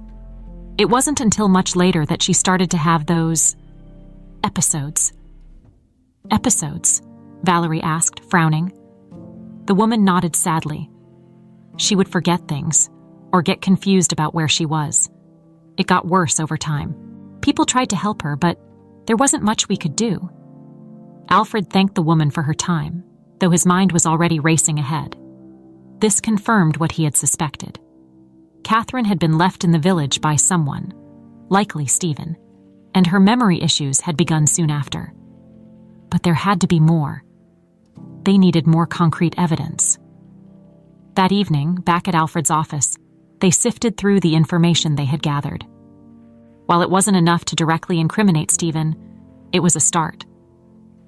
It wasn't until much later that she started to have those episodes." "Episodes?" Valerie asked, frowning. The woman nodded sadly. "She would forget things, or get confused about where she was. It got worse over time. People tried to help her, but there wasn't much we could do." Alfred thanked the woman for her time, though his mind was already racing ahead. This confirmed what he had suspected. Catherine had been left in the village by someone, likely Stephen, and her memory issues had begun soon after. But there had to be more. They needed more concrete evidence. That evening, back at Alfred's office, they sifted through the information they had gathered. While it wasn't enough to directly incriminate Stephen, it was a start.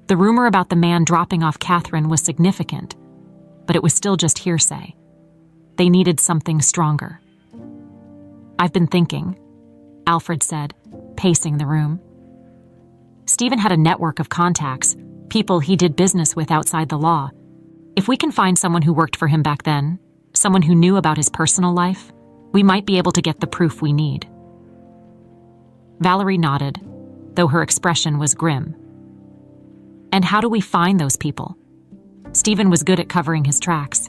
The rumor about the man dropping off Catherine was significant, but it was still just hearsay. They needed something stronger. "I've been thinking," Alfred said, pacing the room. Stephen had a network of contacts, people he did business with outside the law. If we can find someone who worked for him back then, someone who knew about his personal life, we might be able to get the proof we need. Valerie nodded, though her expression was grim. "And how do we find those people?" Stephen was good at covering his tracks.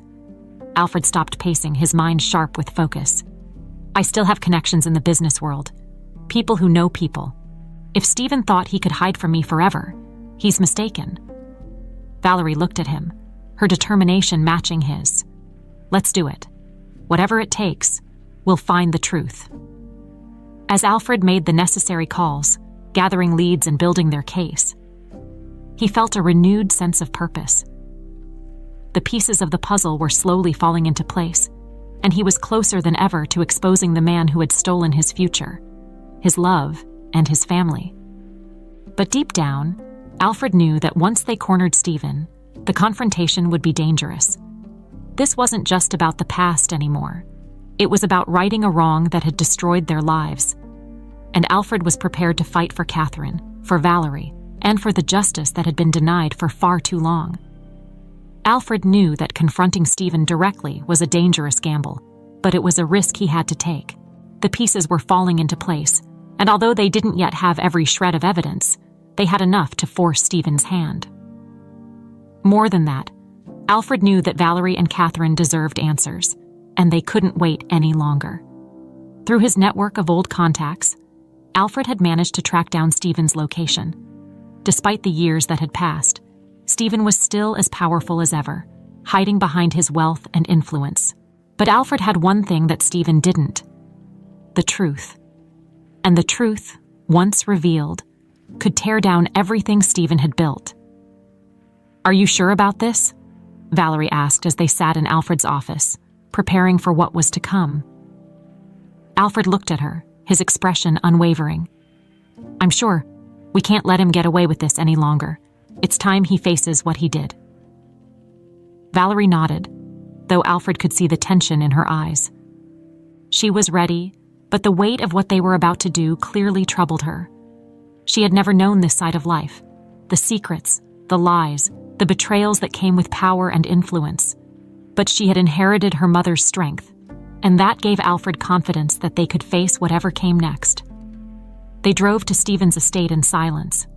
Alfred stopped pacing, his mind sharp with focus. "I still have connections in the business world. People who know people. If Stephen thought he could hide from me forever, he's mistaken." Valerie looked at him, her determination matching his. "Let's do it. Whatever it takes, we'll find the truth." As Alfred made the necessary calls, gathering leads and building their case, he felt a renewed sense of purpose. The pieces of the puzzle were slowly falling into place, and he was closer than ever to exposing the man who had stolen his future, his love, and his family. But deep down, Alfred knew that once they cornered Stephen, the confrontation would be dangerous. this wasn't just about the past anymore. It was about righting a wrong that had destroyed their lives. And Alfred was prepared to fight for Catherine, for Valerie, and for the justice that had been denied for far too long. Alfred knew that confronting Stephen directly was a dangerous gamble, but it was a risk he had to take. The pieces were falling into place, and although they didn't yet have every shred of evidence, they had enough to force Stephen's hand. More than that, Alfred knew that Valerie and Catherine deserved answers, and they couldn't wait any longer. Through his network of old contacts, Alfred had managed to track down Stephen's location. Despite the years that had passed, Stephen was still as powerful as ever, hiding behind his wealth and influence. But Alfred had one thing that Stephen didn't: the truth. And the truth, once revealed, could tear down everything Stephen had built. "Are you sure about this?" Valerie asked as they sat in Alfred's office, preparing for what was to come. Alfred looked at her, his expression unwavering. "I'm sure. We can't let him get away with this any longer. It's time he faces what he did." Valerie nodded, though Alfred could see the tension in her eyes. She was ready, but the weight of what they were about to do clearly troubled her. She had never known this side of life: the secrets, the lies, the betrayals that came with power and influence. But she had inherited her mother's strength, and that gave Alfred confidence that they could face whatever came next. They drove to Stephen's estate in silence.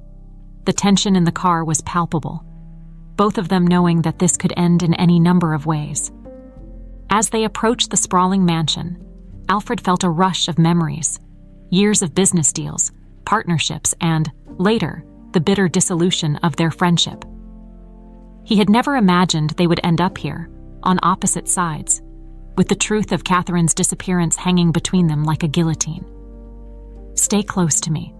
The tension in the car was palpable, both of them knowing that this could end in any number of ways. As they approached the sprawling mansion, Alfred felt a rush of memories, years of business deals, partnerships, and, later, the bitter dissolution of their friendship. He had never imagined they would end up here, on opposite sides, with the truth of Catherine's disappearance hanging between them like a guillotine. "Stay close to me,"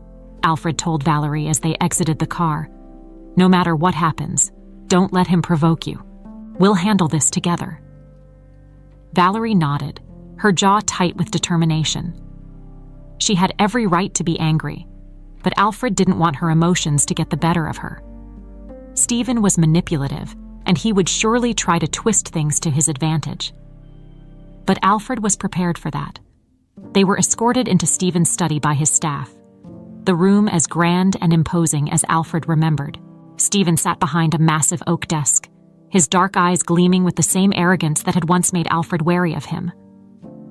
Alfred told Valerie as they exited the car. "No matter what happens, don't let him provoke you. We'll handle this together." Valerie nodded, her jaw tight with determination. She had every right to be angry, but Alfred didn't want her emotions to get the better of her. Stephen was manipulative, and he would surely try to twist things to his advantage. But Alfred was prepared for that. They were escorted into Stephen's study by his staff, the room as grand and imposing as Alfred remembered. Stephen sat behind a massive oak desk, his dark eyes gleaming with the same arrogance that had once made Alfred wary of him.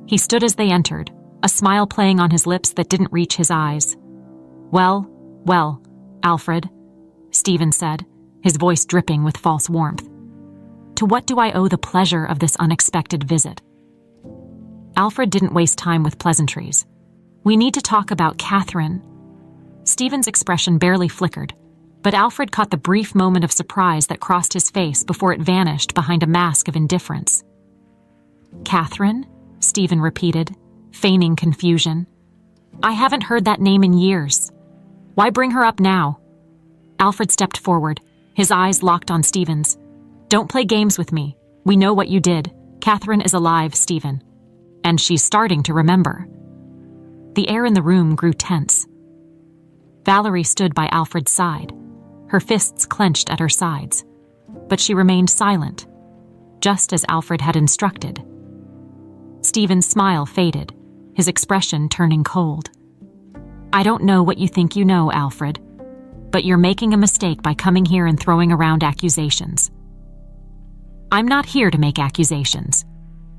He stood as they entered, a smile playing on his lips that didn't reach his eyes. Well, Alfred," Stephen said, his voice dripping with false warmth. "To what do I owe the pleasure of this unexpected visit?" Alfred didn't waste time with pleasantries. "We need to talk about Catherine." Stephen's expression barely flickered, but Alfred caught the brief moment of surprise that crossed his face before it vanished behind a mask of indifference. "Catherine?" Stephen repeated, feigning confusion. "I haven't heard that name in years. Why bring her up now?" Alfred stepped forward, his eyes locked on Stephen's. "Don't play games with me. We know what you did. Catherine is alive, Stephen. And she's starting to remember." The air in the room grew tense. Valerie stood by Alfred's side, her fists clenched at her sides, but she remained silent, just as Alfred had instructed. Stephen's smile faded, his expression turning cold. "I don't know what you think you know, Alfred, but you're making a mistake by coming here and throwing around accusations." "I'm not here to make accusations,"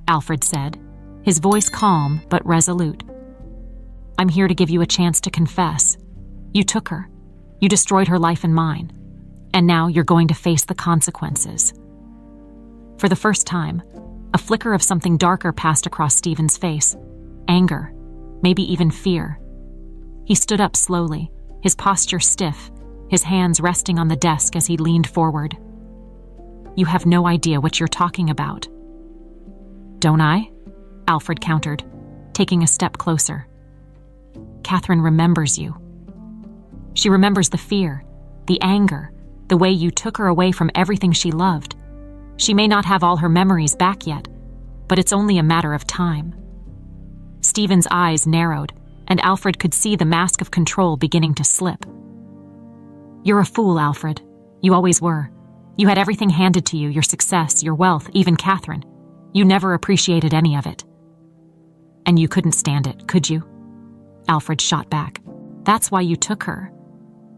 Alfred said, his voice calm but resolute. "I'm here to give you a chance to confess. You took her. You destroyed her life and mine. And now you're going to face the consequences." For the first time, a flicker of something darker passed across Stephen's face. Anger, maybe even fear. He stood up slowly, his posture stiff, his hands resting on the desk as he leaned forward. "You have no idea what you're talking about." "Don't I?" Alfred countered, taking a step closer. "Catherine remembers you. She remembers the fear, the anger, the way you took her away from everything she loved. She may not have all her memories back yet, but it's only a matter of time." Stephen's eyes narrowed, and Alfred could see the mask of control beginning to slip. "You're a fool, Alfred. You always were. You had everything handed to you, your success, your wealth, even Catherine. You never appreciated any of it. And you couldn't stand it, could you? Alfred shot back. That's why you took her.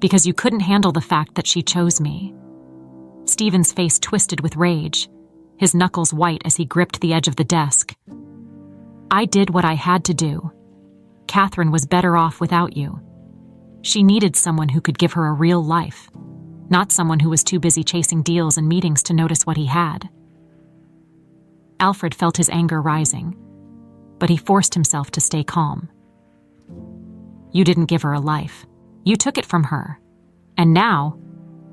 Because you couldn't handle the fact that she chose me. Stephen's face twisted with rage, his knuckles white as he gripped the edge of the desk. I did what I had to do. Catherine was better off without you. She needed someone who could give her a real life, not someone who was too busy chasing deals and meetings to notice what he had. Alfred felt his anger rising, but he forced himself to stay calm. You didn't give her a life. You took it from her. And now,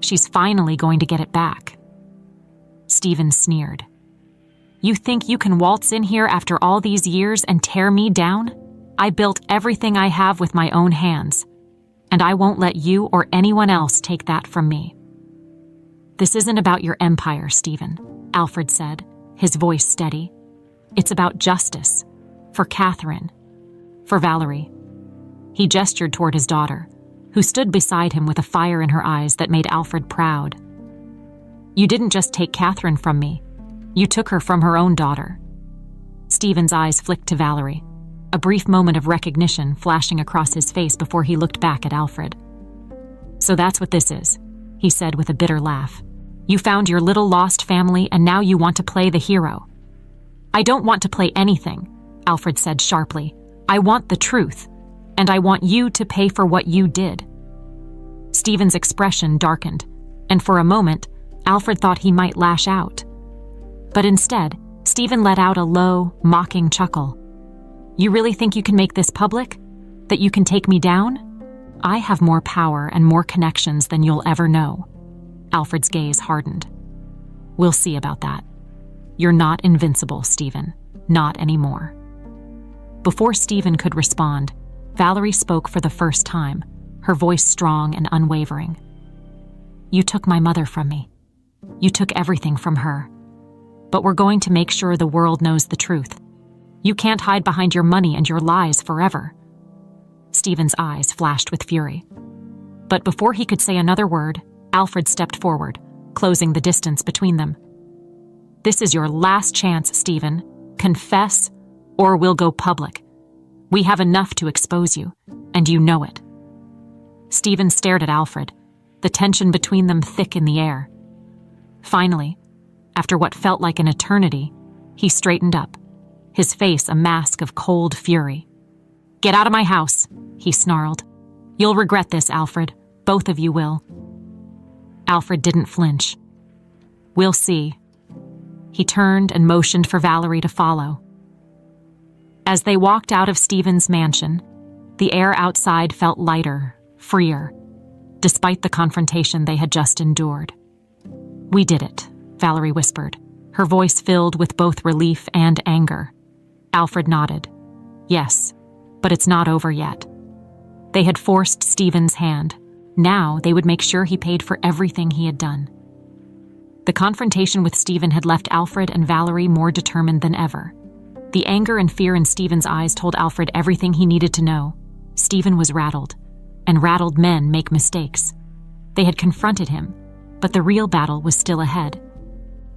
she's finally going to get it back. Stephen sneered. You think you can waltz in here after all these years and tear me down? I built everything I have with my own hands, and I won't let you or anyone else take that from me. This isn't about your empire, Stephen, Alfred said, his voice steady. It's about justice. For Catherine. For Valerie. He gestured toward his daughter, who stood beside him with a fire in her eyes that made Alfred proud. You didn't just take Catherine from me. You took her from her own daughter. Stephen's eyes flicked to Valerie, a brief moment of recognition flashing across his face before he looked back at Alfred. So that's what this is, he said with a bitter laugh. You found your little lost family and now you want to play the hero. I don't want to play anything, Alfred said sharply. I want the truth, and I want you to pay for what you did. Stephen's expression darkened, and for a moment, Alfred thought he might lash out. But instead, Stephen let out a low, mocking chuckle. You really think you can make this public? That you can take me down? I have more power and more connections than you'll ever know. Alfred's gaze hardened. We'll see about that. You're not invincible, Stephen. Not anymore. Before Stephen could respond, Valerie spoke for the first time, her voice strong and unwavering. You took my mother from me. You took everything from her. But we're going to make sure the world knows the truth. You can't hide behind your money and your lies forever. Stephen's eyes flashed with fury. But before he could say another word, Alfred stepped forward, closing the distance between them. This is your last chance, Stephen. Confess, or we'll go public. We have enough to expose you, and you know it. Stephen stared at Alfred, the tension between them thick in the air. Finally, after what felt like an eternity, he straightened up, his face a mask of cold fury. Get out of my house, he snarled. You'll regret this, Alfred. Both of you will. Alfred didn't flinch. We'll see. He turned and motioned for Valerie to follow. As they walked out of Stephen's mansion, the air outside felt lighter, freer, despite the confrontation they had just endured. We did it, Valerie whispered, her voice filled with both relief and anger. Alfred nodded. Yes, but it's not over yet. They had forced Stephen's hand. Now they would make sure he paid for everything he had done. The confrontation with Stephen had left Alfred and Valerie more determined than ever. The anger and fear in Stephen's eyes told Alfred everything he needed to know. Stephen was rattled, and rattled men make mistakes. They had confronted him, but the real battle was still ahead.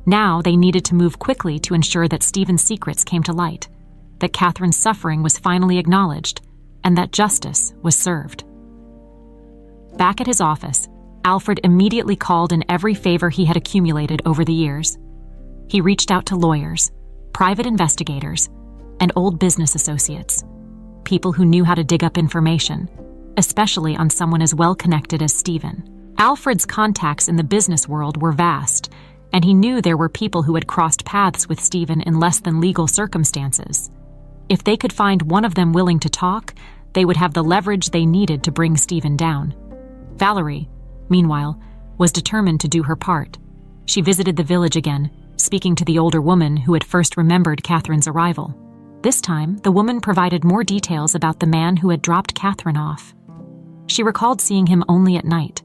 Now they needed to move quickly to ensure that Stephen's secrets came to light, that Catherine's suffering was finally acknowledged, and that justice was served. Back at his office, Alfred immediately called in every favor he had accumulated over the years. He reached out to lawyers, private investigators, and old business associates, people who knew how to dig up information, especially on someone as well-connected as Stephen. Alfred's contacts in the business world were vast, and he knew there were people who had crossed paths with Stephen in less than legal circumstances. If they could find one of them willing to talk, they would have the leverage they needed to bring Stephen down. Valerie, meanwhile, was determined to do her part. She visited the village again, speaking to the older woman who had first remembered Catherine's arrival. This time, the woman provided more details about the man who had dropped Catherine off. She recalled seeing him only at night,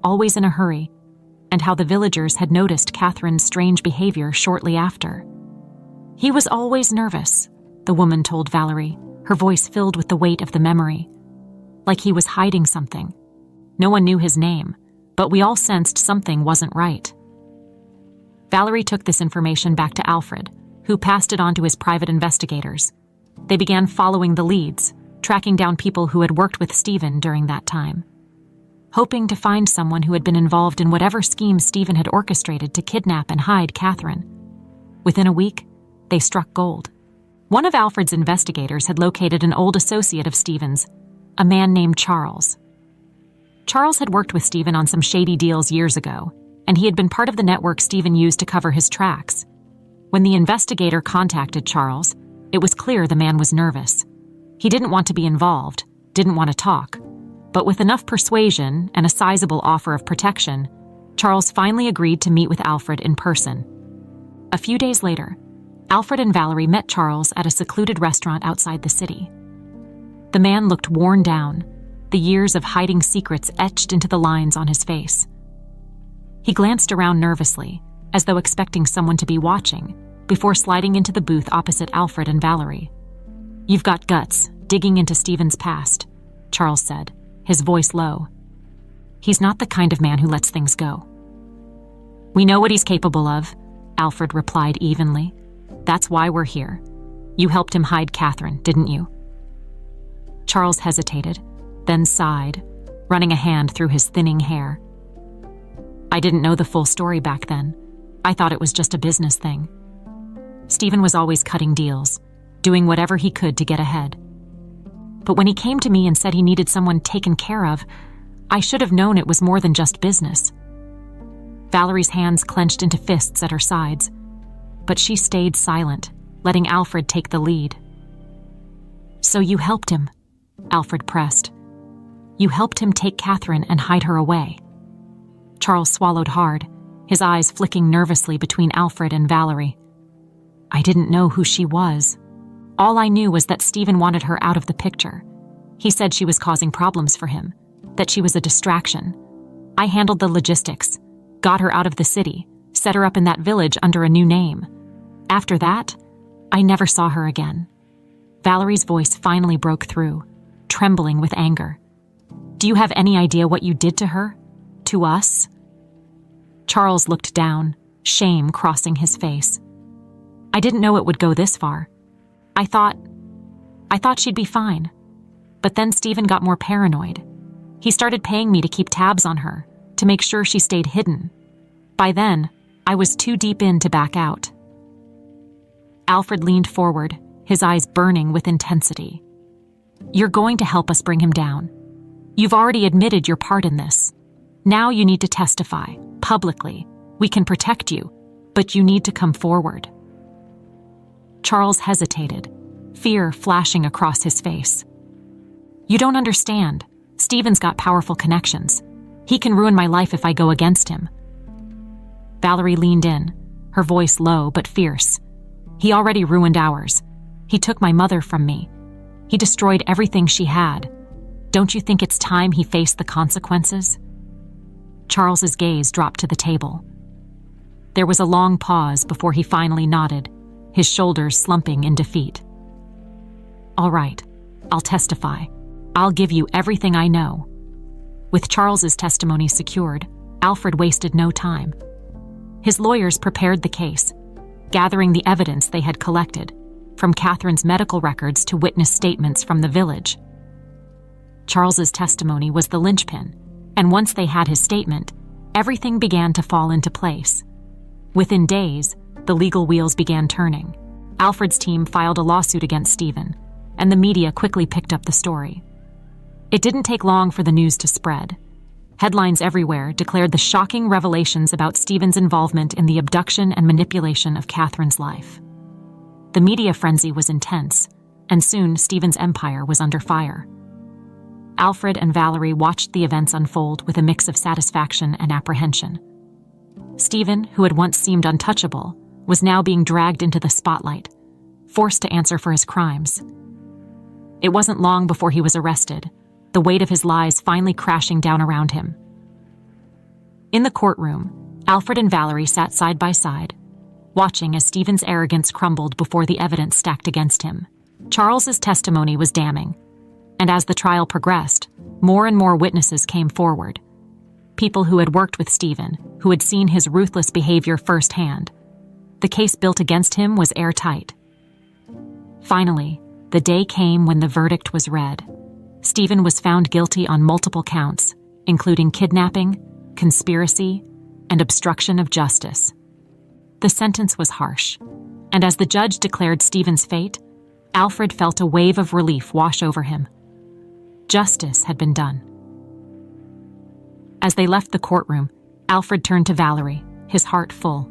always in a hurry, and how the villagers had noticed Catherine's strange behavior shortly after. He was always nervous, the woman told Valerie, her voice filled with the weight of the memory. Like he was hiding something. No one knew his name, but we all sensed something wasn't right. Valerie took this information back to Alfred, who passed it on to his private investigators. They began following the leads, tracking down people who had worked with Stephen during that time, hoping to find someone who had been involved in whatever scheme Stephen had orchestrated to kidnap and hide Catherine. Within a week, they struck gold. One of Alfred's investigators had located an old associate of Stephen's, a man named Charles. Charles had worked with Stephen on some shady deals years ago, and he had been part of the network Stephen used to cover his tracks. When the investigator contacted Charles, it was clear the man was nervous. He didn't want to be involved, didn't want to talk, but with enough persuasion and a sizable offer of protection, Charles finally agreed to meet with Alfred in person. A few days later, Alfred and Valerie met Charles at a secluded restaurant outside the city. The man looked worn down, the years of hiding secrets etched into the lines on his face. He glanced around nervously, as though expecting someone to be watching, before sliding into the booth opposite Alfred and Valerie. "You've got guts, digging into Stephen's past," Charles said, his voice low. "He's not the kind of man who lets things go." "We know what he's capable of," Alfred replied evenly. "That's why we're here. You helped him hide Catherine, didn't you?" Charles hesitated, then sighed, running a hand through his thinning hair. "I didn't know the full story back then. I thought it was just a business thing. Stephen was always cutting deals, doing whatever he could to get ahead. But when he came to me and said he needed someone taken care of, I should have known it was more than just business." Valerie's hands clenched into fists at her sides, but she stayed silent, letting Alfred take the lead. "So you helped him," Alfred pressed. "You helped him take Catherine and hide her away." Charles swallowed hard, his eyes flicking nervously between Alfred and Valerie. "I didn't know who she was. All I knew was that Stephen wanted her out of the picture. He said she was causing problems for him, that she was a distraction. I handled the logistics, got her out of the city, set her up in that village under a new name. After that, I never saw her again." Valerie's voice finally broke through, trembling with anger. "Do you have any idea what you did to her? To us?" Charles looked down, shame crossing his face. "I didn't know it would go this far. I thought she'd be fine. But then Stephen got more paranoid. He started paying me to keep tabs on her, to make sure she stayed hidden. By then, I was too deep in to back out." Alfred leaned forward, his eyes burning with intensity. "You're going to help us bring him down. You've already admitted your part in this. Now you need to testify, publicly. We can protect you, but you need to come forward." Charles hesitated, fear flashing across his face. "You don't understand. Stephen's got powerful connections. He can ruin my life if I go against him." Valerie leaned in, her voice low but fierce. "He already ruined ours. He took my mother from me. He destroyed everything she had. Don't you think it's time he faced the consequences?" Charles's gaze dropped to the table. There was a long pause before he finally nodded, his shoulders slumping in defeat. "All right, I'll testify. I'll give you everything I know." With Charles's testimony secured, Alfred wasted no time. His lawyers prepared the case, gathering the evidence they had collected, from Catherine's medical records to witness statements from the village. Charles's testimony was the linchpin, and once they had his statement, everything began to fall into place. Within days, the legal wheels began turning. Alfred's team filed a lawsuit against Stephen, and the media quickly picked up the story. It didn't take long for the news to spread. Headlines everywhere declared the shocking revelations about Stephen's involvement in the abduction and manipulation of Catherine's life. The media frenzy was intense, and soon Stephen's empire was under fire. Alfred and Valerie watched the events unfold with a mix of satisfaction and apprehension. Stephen, who had once seemed untouchable, was now being dragged into the spotlight, forced to answer for his crimes. It wasn't long before he was arrested, the weight of his lies finally crashing down around him. In the courtroom, Alfred and Valerie sat side by side, watching as Stephen's arrogance crumbled before the evidence stacked against him. Charles's testimony was damning, and as the trial progressed, more and more witnesses came forward. People who had worked with Stephen, who had seen his ruthless behavior firsthand. The case built against him was airtight. Finally, the day came when the verdict was read. Stephen was found guilty on multiple counts, including kidnapping, conspiracy, and obstruction of justice. The sentence was harsh, and as the judge declared Stephen's fate, Alfred felt a wave of relief wash over him. Justice had been done. As they left the courtroom, Alfred turned to Valerie, his heart full.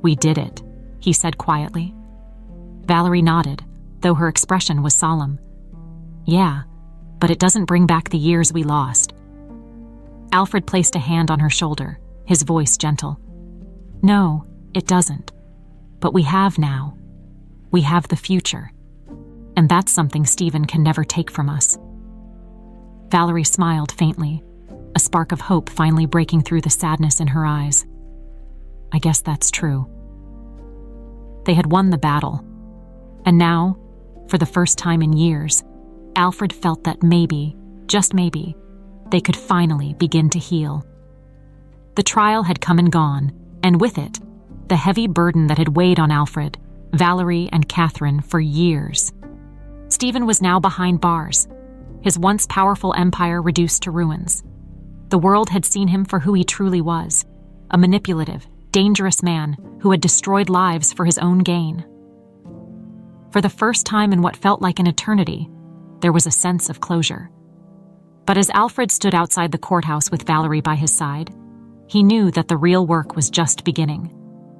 "We did it," he said quietly. Valerie nodded, though her expression was solemn. "Yeah, but it doesn't bring back the years we lost." Alfred placed a hand on her shoulder, his voice gentle. "No, it doesn't. But we have now. We have the future. And that's something Stephen can never take from us." Valerie smiled faintly, a spark of hope finally breaking through the sadness in her eyes. "I guess that's true." They had won the battle. And now, for the first time in years, Alfred felt that maybe, just maybe, they could finally begin to heal. The trial had come and gone, and with it, the heavy burden that had weighed on Alfred, Valerie, and Catherine for years. Stephen was now behind bars, his once powerful empire reduced to ruins. The world had seen him for who he truly was, a manipulative, dangerous man who had destroyed lives for his own gain. For the first time in what felt like an eternity, there was a sense of closure. But as Alfred stood outside the courthouse with Valerie by his side, he knew that the real work was just beginning.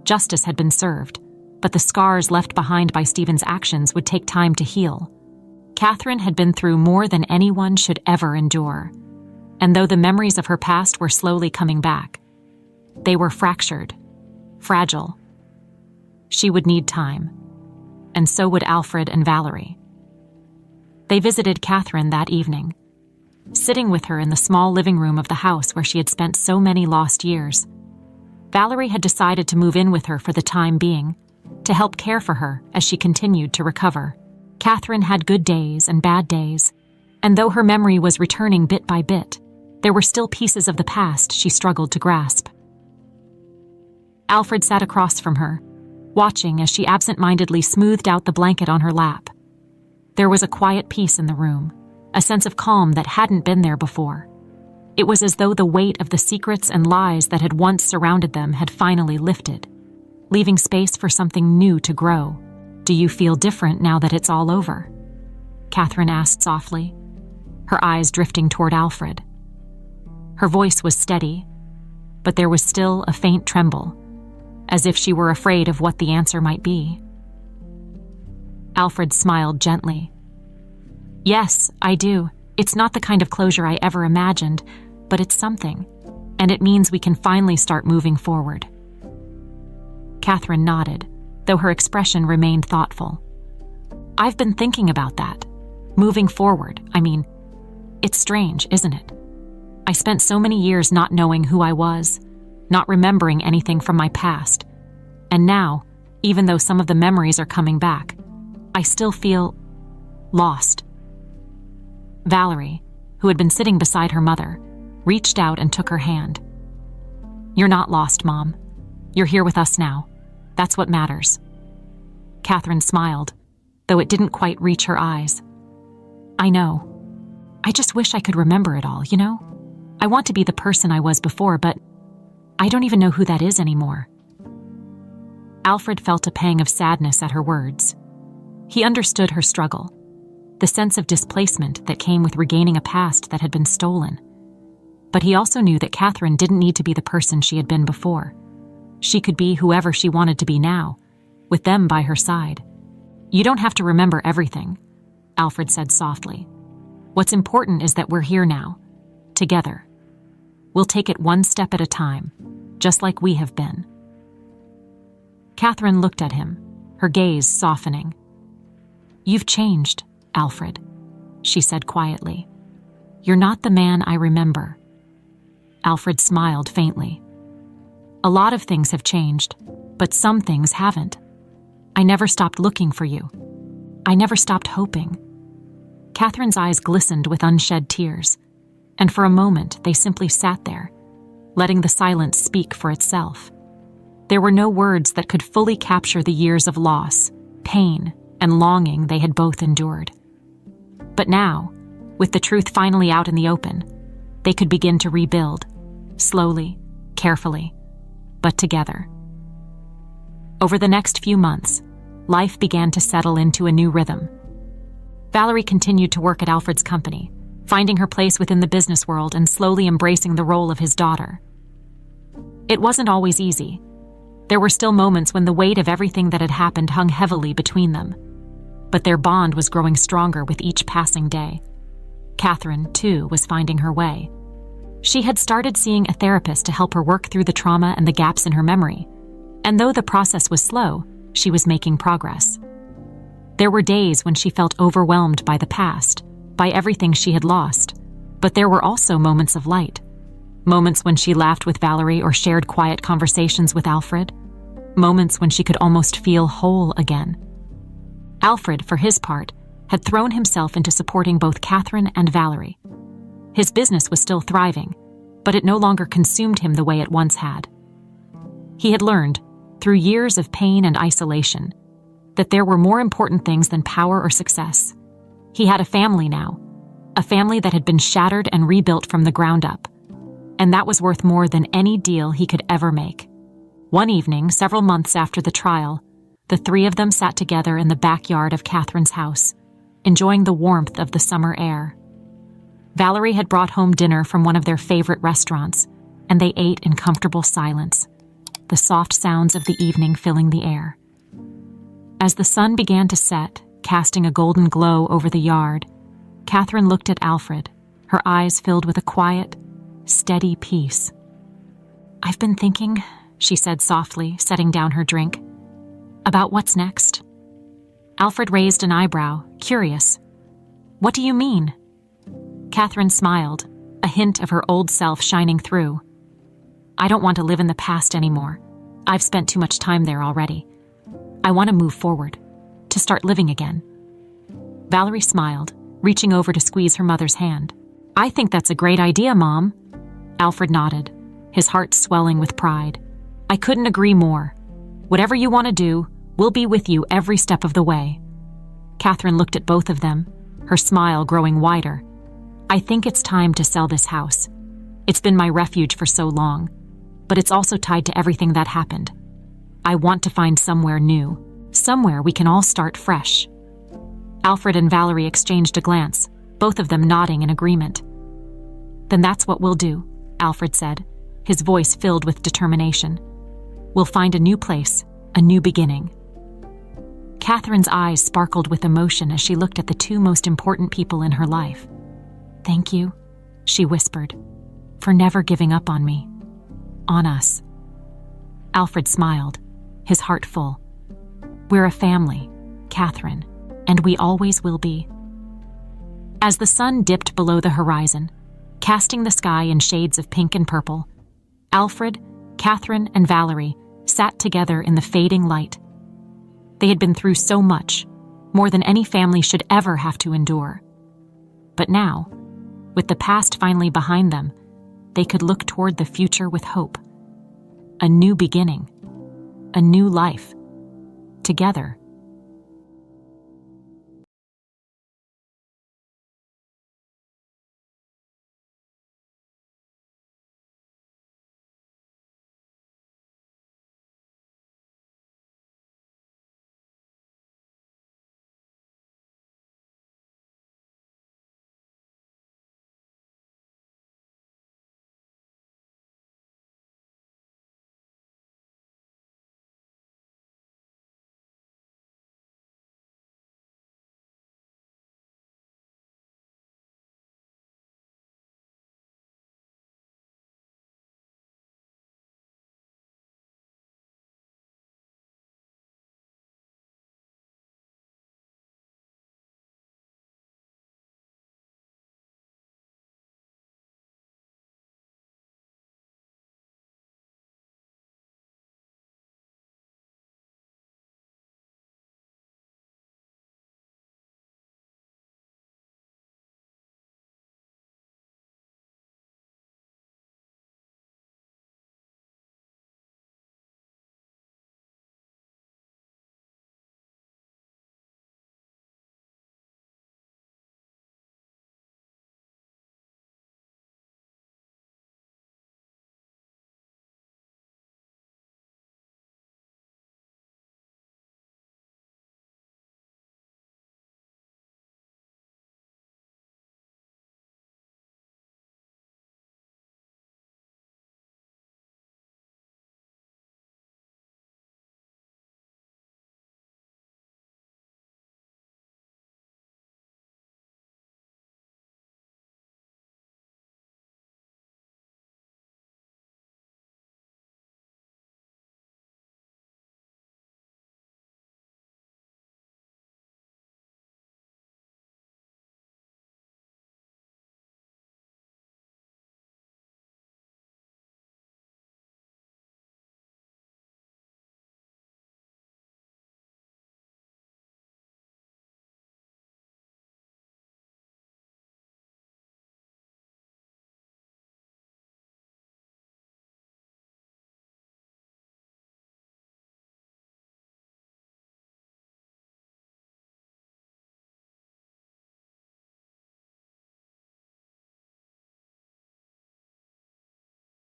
Justice had been served, but the scars left behind by Stephen's actions would take time to heal. Catherine had been through more than anyone should ever endure, and though the memories of her past were slowly coming back, they were fractured, fragile. She would need time, and so would Alfred and Valerie. They visited Catherine that evening, sitting with her in the small living room of the house where she had spent so many lost years. Valerie had decided to move in with her for the time being, to help care for her as she continued to recover. Catherine had good days and bad days, and though her memory was returning bit by bit, there were still pieces of the past she struggled to grasp. Alfred sat across from her, watching as she absent-mindedly smoothed out the blanket on her lap. There was a quiet peace in the room, a sense of calm that hadn't been there before. It was as though the weight of the secrets and lies that had once surrounded them had finally lifted, leaving space for something new to grow. "Do you feel different now that it's all over?" Catherine asked softly, her eyes drifting toward Alfred. Her voice was steady, but there was still a faint tremble, as if she were afraid of what the answer might be. Alfred smiled gently. "Yes, I do. It's not the kind of closure I ever imagined, but it's something, and it means we can finally start moving forward." Catherine nodded, though her expression remained thoughtful. "I've been thinking about that. Moving forward, I mean, it's strange, isn't it? I spent so many years not knowing who I was, not remembering anything from my past, and now, even though some of the memories are coming back, I still feel lost." Valerie, who had been sitting beside her mother, reached out and took her hand. "You're not lost, Mom. You're here with us now. That's what matters." Catherine smiled, though it didn't quite reach her eyes. "I know. I just wish I could remember it all, you know? I want to be the person I was before, but I don't even know who that is anymore." Alfred felt a pang of sadness at her words. He understood her struggle, the sense of displacement that came with regaining a past that had been stolen. But he also knew that Catherine didn't need to be the person she had been before. She could be whoever she wanted to be now, with them by her side. "You don't have to remember everything," Alfred said softly. "What's important is that we're here now, together. We'll take it one step at a time, just like we have been." Catherine looked at him, her gaze softening. "You've changed, Alfred," she said quietly. "You're not the man I remember." Alfred smiled faintly. "A lot of things have changed, but some things haven't. I never stopped looking for you. I never stopped hoping." Catherine's eyes glistened with unshed tears, and for a moment they simply sat there, letting the silence speak for itself. There were no words that could fully capture the years of loss, pain, and longing they had both endured. But now, with the truth finally out in the open, they could begin to rebuild, slowly, carefully, but together. Over the next few months, life began to settle into a new rhythm. Valerie continued to work at Alfred's company, finding her place within the business world and slowly embracing the role of his daughter. It wasn't always easy. There were still moments when the weight of everything that had happened hung heavily between them. But their bond was growing stronger with each passing day. Catherine, too, was finding her way. She had started seeing a therapist to help her work through the trauma and the gaps in her memory. And though the process was slow, she was making progress. There were days when she felt overwhelmed by the past, by everything she had lost. But there were also moments of light. Moments when she laughed with Valerie or shared quiet conversations with Alfred. Moments when she could almost feel whole again. Alfred, for his part, had thrown himself into supporting both Catherine and Valerie. His business was still thriving, but it no longer consumed him the way it once had. He had learned, through years of pain and isolation, that there were more important things than power or success. He had a family now, a family that had been shattered and rebuilt from the ground up, and that was worth more than any deal he could ever make. One evening, several months after the trial, the three of them sat together in the backyard of Catherine's house, enjoying the warmth of the summer air. Valerie had brought home dinner from one of their favorite restaurants, and they ate in comfortable silence, the soft sounds of the evening filling the air. As the sun began to set, casting a golden glow over the yard, Catherine looked at Alfred, her eyes filled with a quiet, steady peace. "I've been thinking," she said softly, setting down her drink, "about what's next." Alfred raised an eyebrow, curious. "What do you mean?" Catherine smiled, a hint of her old self shining through. "I don't want to live in the past anymore. I've spent too much time there already. I want to move forward, to start living again." Valerie smiled, reaching over to squeeze her mother's hand. "I think that's a great idea, Mom." Alfred nodded, his heart swelling with pride. "I couldn't agree more. Whatever you want to do, we'll be with you every step of the way." Catherine looked at both of them, her smile growing wider. "I think it's time to sell this house. It's been my refuge for so long, but it's also tied to everything that happened. I want to find somewhere new, somewhere we can all start fresh." Alfred and Valerie exchanged a glance, both of them nodding in agreement. "Then that's what we'll do," Alfred said, his voice filled with determination. "We'll find a new place, a new beginning." Catherine's eyes sparkled with emotion as she looked at the two most important people in her life. "Thank you," she whispered, "for never giving up on me, on us." Alfred smiled, his heart full. "We're a family, Catherine, and we always will be." As the sun dipped below the horizon, casting the sky in shades of pink and purple, Alfred, Catherine, and Valerie sat together in the fading light. They had been through so much, more than any family should ever have to endure. But now, with the past finally behind them, they could look toward the future with hope. A new beginning, a new life, together